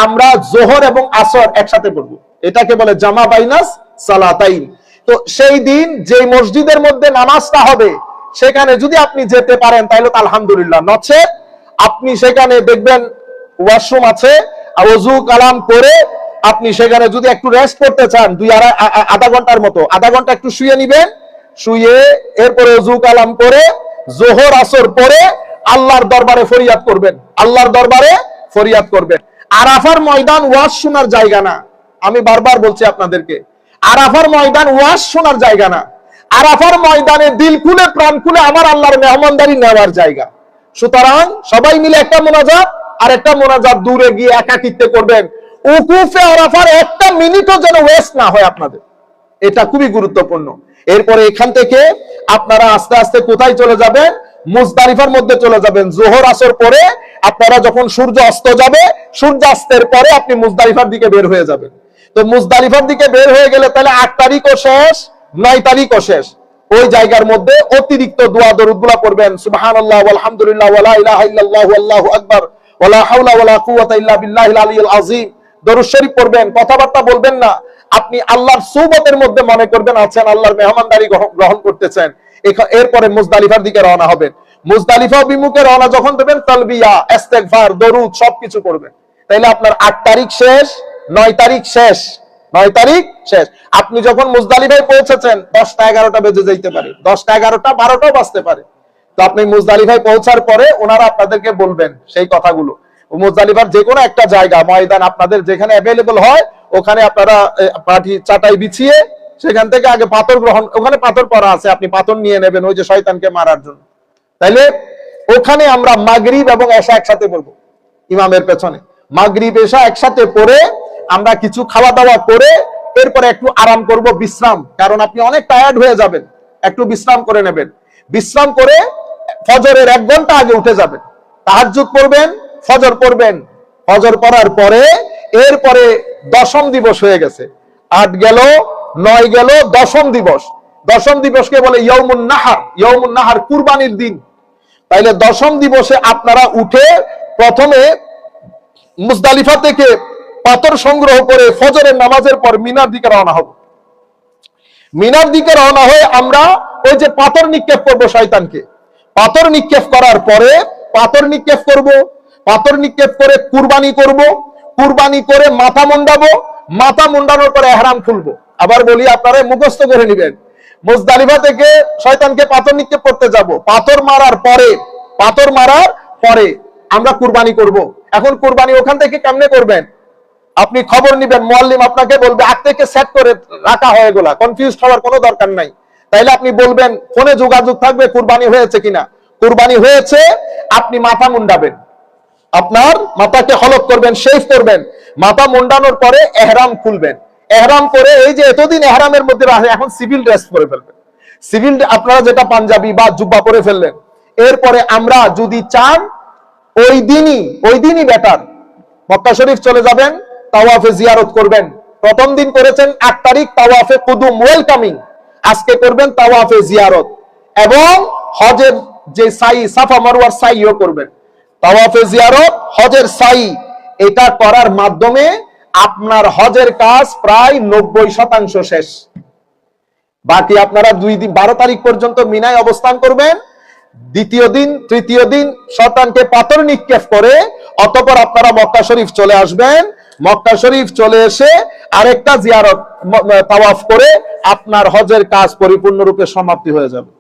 আমরা জোহর এবং আসর একসাথে পড়ব। এটাকে বলে জামা বাইনাস সালাতাইন। তো সেই দিন যে মসজিদের মধ্যে নামাজটা হবে সেখানে যদি আপনি যেতে পারেন তাহলে তো আলহামদুলিল্লাহ, নচেত আপনি সেখানে দেখবেন ওয়াশরুম আছে, ওযু কালাম করে আপনি সেখানে যদি একটু রেস্ট করতে চান, আধা ঘন্টার মতো, আধা ঘন্টা একটু শুয়ে নিবেন। শুয়ে এরপরে ওযু কালাম করে জোহর আসর পরে আল্লাহর দরবারে ফরিয়াদ করবেন। আল্লাহর দরবারে ফরিয়াদ করবেন। আরাফার ময়দান ওয়াজ শোনার জায়গা না। আমি বারবার বলছি আপনাদেরকে, আরাফার ময়দান ওয়াজ শোনার জায়গা না। আরাফার ময়দানে দিল খুলে প্রাণ খুলে আমার আল্লাহর মেহমানদারি নেওয়ার জায়গা। সুতরাং সবাই মিলে একটা মোনাজাত আর একটা মোনাজাত দূরে গিয়ে একাকিত্বে করবেন। উকুফে আরাফার একটা মিনিটও যেন ওয়েস্ট না হয় আপনাদের, এটা খুবই গুরুত্বপূর্ণ। এরপরে এখান থেকে আপনারা আস্তে আস্তে কোথায় চলে যাবেন? মুজদালিফার মধ্যে চলে যাবেন। জোহর আসর পরে আপনারা যখন সূর্য অস্ত যাবে, সূর্যাস্তের পরে আপনি মুজদালিফার দিকে বের হয়ে যাবেন। তো মুজদালিফার দিকে বের হয়ে গেলে তাহলে 8 তারিখও শেষ, 9 তারিখও শেষ। ওই জায়গার মধ্যে অতিরিক্ত দোয়া দরুদ গুলা পড়বেন। সুবহানাল্লাহ ওয়ালহামদুলিল্লাহ ওয়ালা ইলাহা ইল্লাল্লাহু আল্লাহু আকবার ওয়ালা হাওলা ওয়ালা কুওয়াতা ইল্লা বিল্লাহিল আলিয়্যিল আযীম। দরুদ শরীফ পড়বেন, কথাবার্তা বলবেন না। আপনি আল্লাহর সুবতের মধ্যে মনে করবেন আছেন, আল্লাহর মেহমানদারি গ্রহণ করতেছেন। এরপরে মুজদালিফার দিকে রওনা হবেন। মুজদালিফা অভিমুখে রওনা যখন দেবেন, তালবিয়া, ইস্তেগফার, দরুদ সবকিছু করবেন। তাইলে আপনার 8 তারিখ শেষ, 9 তারিখ শেষ, 9 তারিখ শেষ। আপনি যখন মুজদালিফায় পৌঁছেছেন 10টা 11টা বেজে যাইতে পারে, 10টা 11টা 12টাও বাজতে পারে। তো আপনি মুজদালিফায় পৌঁছার পরে ওনারা আপনাদেরকে বলবেন সেই কথাগুলো। মুজদালিফার যে কোনো একটা জায়গা, ময়দান আপনাদের যেখানে অ্যাভেলেবল হয় ওখানে আপনারা পাটি চাটাই বিছিয়ে সেখান থেকে আগে পাথর গ্রহণ, ওখানে পাথর পড়া আছে, আপনি পাথর নিয়ে নেবেন ওই যে শয়তানকে মারার জন্য। তাইলে ওখানে আমরা মাগরিব এবং এশা একসাথে পড়বো ইমামের পেছনে। মাগরিব এশা একসাথে পড়ে আমরা কিছু খাওয়া দাওয়া করে এরপরে একটু আরাম করব, বিশ্রাম। কারণ আপনি অনেক টায়ার্ড হয়ে যাবেন, একটু বিশ্রাম করে নেবেন। বিশ্রাম করে ফজরের 1 ঘন্টা আগে উঠে যাবেন, তাহাজ্জুদ পড়বেন, ফজর পড়বেন। ফজর পড়ার পরে এরপরে 10ম দিবস হয়ে গেছে। 8 গেল, 9 গেল, 10ম দিবস। 10ম দিবসকে বলে ইয়ৌমুন নাহার। ইয়ৌমুন নাহার কুরবানির দিন। তাইলে 10ম দিবসে আপনারা উঠে প্রথমে মুজদালিফা থেকে পাথর সংগ্রহ করে ফজরের নামাজের পর মিনার দিকে রওনা হব। মিনার দিকে রওনা হয়ে আমরা ওই যে পাথর নিক্ষেপ করব শয়তানকে। পাথর নিক্ষেপ করার পরে পাথর নিক্ষেপ করব, পাথর নিক্ষেপ করে কুরবানি করব, কুরবানি করে মাথা মুন্ডাবো, মাথা মুন্ডানোর পরে ইহরাম খুলবো। আবার বলি, আপনারা মুখস্থ করে নেবেন। মুজদালিফা থেকে শয়তানকে পাথর নিক্ষেপ করতে যাব। পাথর মারার পরে আমরা কুরবানি করব। এখন কুরবানি ওখান থেকে কেমনে করবেন? আপনি খবর নিবেন, মুআল্লিম আপনাকে বলবে আগ থেকে সেট করে রাখা হয় এগুলা, কনফিউজ হওয়ার কোনো দরকার নাই। তাইলে আপনি বলবেন, ফোনে যোগাযোগ থাকবে কুরবানি হয়েছে কিনা। কুরবানি হয়েছে, আপনি মাথা মুন্ডাবেন, আপনার মাথাকে হলক করবেন, শেভ করবেন। মাথা মুন্ডানোর পরে ইহরাম খুলবেন। ইহরাম করে এই যে এতদিন ইহরামের মধ্যে এখন সিভিল ড্রেস পরে ফেলবেন। সিভিল আপনারা যেটা পাঞ্জাবি বা জুব্বা পরে ফেললেন। এরপরে আমরা যদি চান ওই দিনই বেটার, মক্কা শরীফ চলে যাবেন, তাওয়াফে জিয়ারত করবেন। প্রথম দিন করেছেন 8 তারিখ তাওয়াফে কুদুম, ওয়েলকামিং। আজকে করবেন তাওয়াফে জিয়ারত এবং হজের যে সাই, সাফা মারওয়ার সাইও করবেন। তাওয়াফে জিয়ারত, হজের সাই, এটা করার মাধ্যমে আপনার হজের কাজ প্রায় 90% শেষ। বাকি আপনারা 12 তারিখ পর্যন্ত মিনায় অবস্থান করবেন। দ্বিতীয় দিন, তৃতীয় দিন শয়তানকে পাথর নিক্ষেপ করে অতঃপর আপনারা মক্কা শরীফ চলে আসবেন। মক্কা শরীফ চলে এসে আরেকটা জিয়ারত, তাওয়াফ করে আপনার হজের কাজ পরিপূর্ণরূপে সমাপ্তি হয়ে যাবে।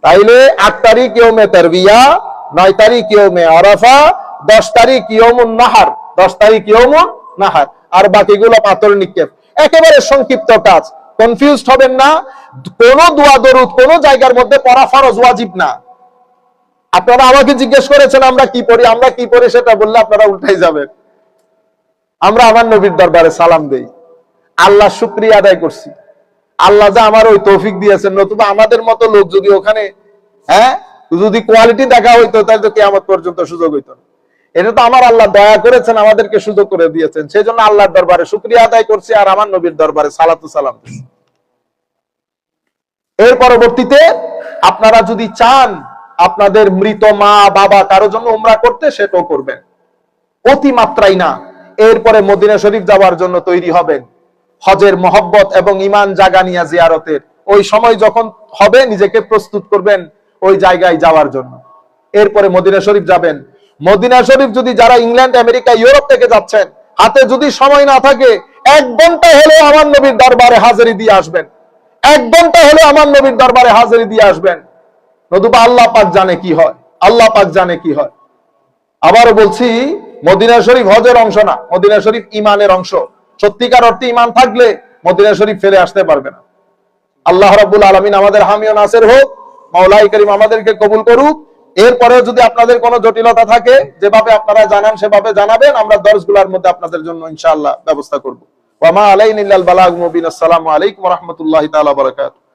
তাইলে 8 তারিখ ইয়ৌমে তারবিয়া, 9 তারিখ ইয়ৌমে আরাফা, 10 তারিখ ইয়ৌমুন নাহার, 10 তারিখ ইয়ৌমুন নাহার, আর বাকিগুলো পাথর নিক্ষেপ। একেবারে সংক্ষিপ্ত কাজ, কনফিউজড হবেন না। কোন দোয়া দরুদ কোন জায়গার মধ্যে পড়া ফরজ, ওয়াজিব না। আপনারা আমাকে জিজ্ঞেস করেছেন আমরা কি পড়ি সেটা বললে আপনারা উল্টাই যাবেন। আমরা আমার নবীর দরবারে সালাম দেই, আল্লাহ শুকরিয়া আদায় করছি, আল্লাহ যা আমার ওই তৌফিক দিয়েছেন, নতুবা আমাদের মতো লোক যদি ওখানে যদি কোয়ালিটি দেখা হইতো তাহলে তো কিয়ামত পর্যন্ত সুযোগ হইতো না। এটা তো আমার আল্লাহ দয়া করেছেন, আমাদেরকে সুযোগ করে দিয়েছেন, সেই জন্য আল্লাহর দরবারে শুকরিয়া আদায় করছি আর আমার নবীর দরবারে সালাতু সালাম দিচ্ছি। এর পরবর্তীতে আপনারা যদি চান আপনাদের মৃত মা বাবা কারো জন্য উমরা করতে, সেটাও করবেন, অতিমাত্রাই না। এরপরে মদিনা শরীফ যাওয়ার জন্য তৈরি হবেন, হজের মহব্বত এবং ইমান জাগানিয়া জিয়ারতের ওই সময় যখন হবে নিজেকে প্রস্তুত করবেন ওই জায়গায় যাওয়ার জন্য। এরপরে মদিনা শরীফ যাবেন। মদিনা শরীফ যদি যারা ইংল্যান্ড, আমেরিকা, ইউরোপ থেকে যাচ্ছেন, হাতে যদি সময় না থাকে 1 ঘন্টা হলেও আমার নবীর দরবারে হাজিরি দিয়ে আসবেন, 1 ঘন্টা হলেও আমার নবীর দরবারে হাজিরি দিয়ে আসবেন, নতুবা আল্লাহ পাক জানে কি হয়, আল্লাহ পাক জানে কি হয়। আবারও বলছি, মদিনা শরীফ হজের অংশ না, মদিনা শরীফ ইমানের অংশ। সত্যিকার অর্থে ইমান থাকলে মদিনা শরীফ ফেলে আসতে পারবে না। আল্লাহ রাব্বুল আলামিন আমাদের হামি ও নাসির হোক, মাওলাই করিম আমাদেরকে কবুল করুক। এরপরে যদি আপনাদের কোনো জটিলতা থাকে, যেভাবে আপনারা জানান সেভাবে জানাবেন, আমরা দর্শগুলোর মধ্যে আপনাদের জন্য ইনশাআল্লাহ ব্যবস্থা করব। ওয়া মা আলাইনা ইল্লাল বালাগ মুবিন। আসসালামু আলাইকুম ওয়া রাহমাতুল্লাহি তাআলা ওয়া বারাকাতুহু।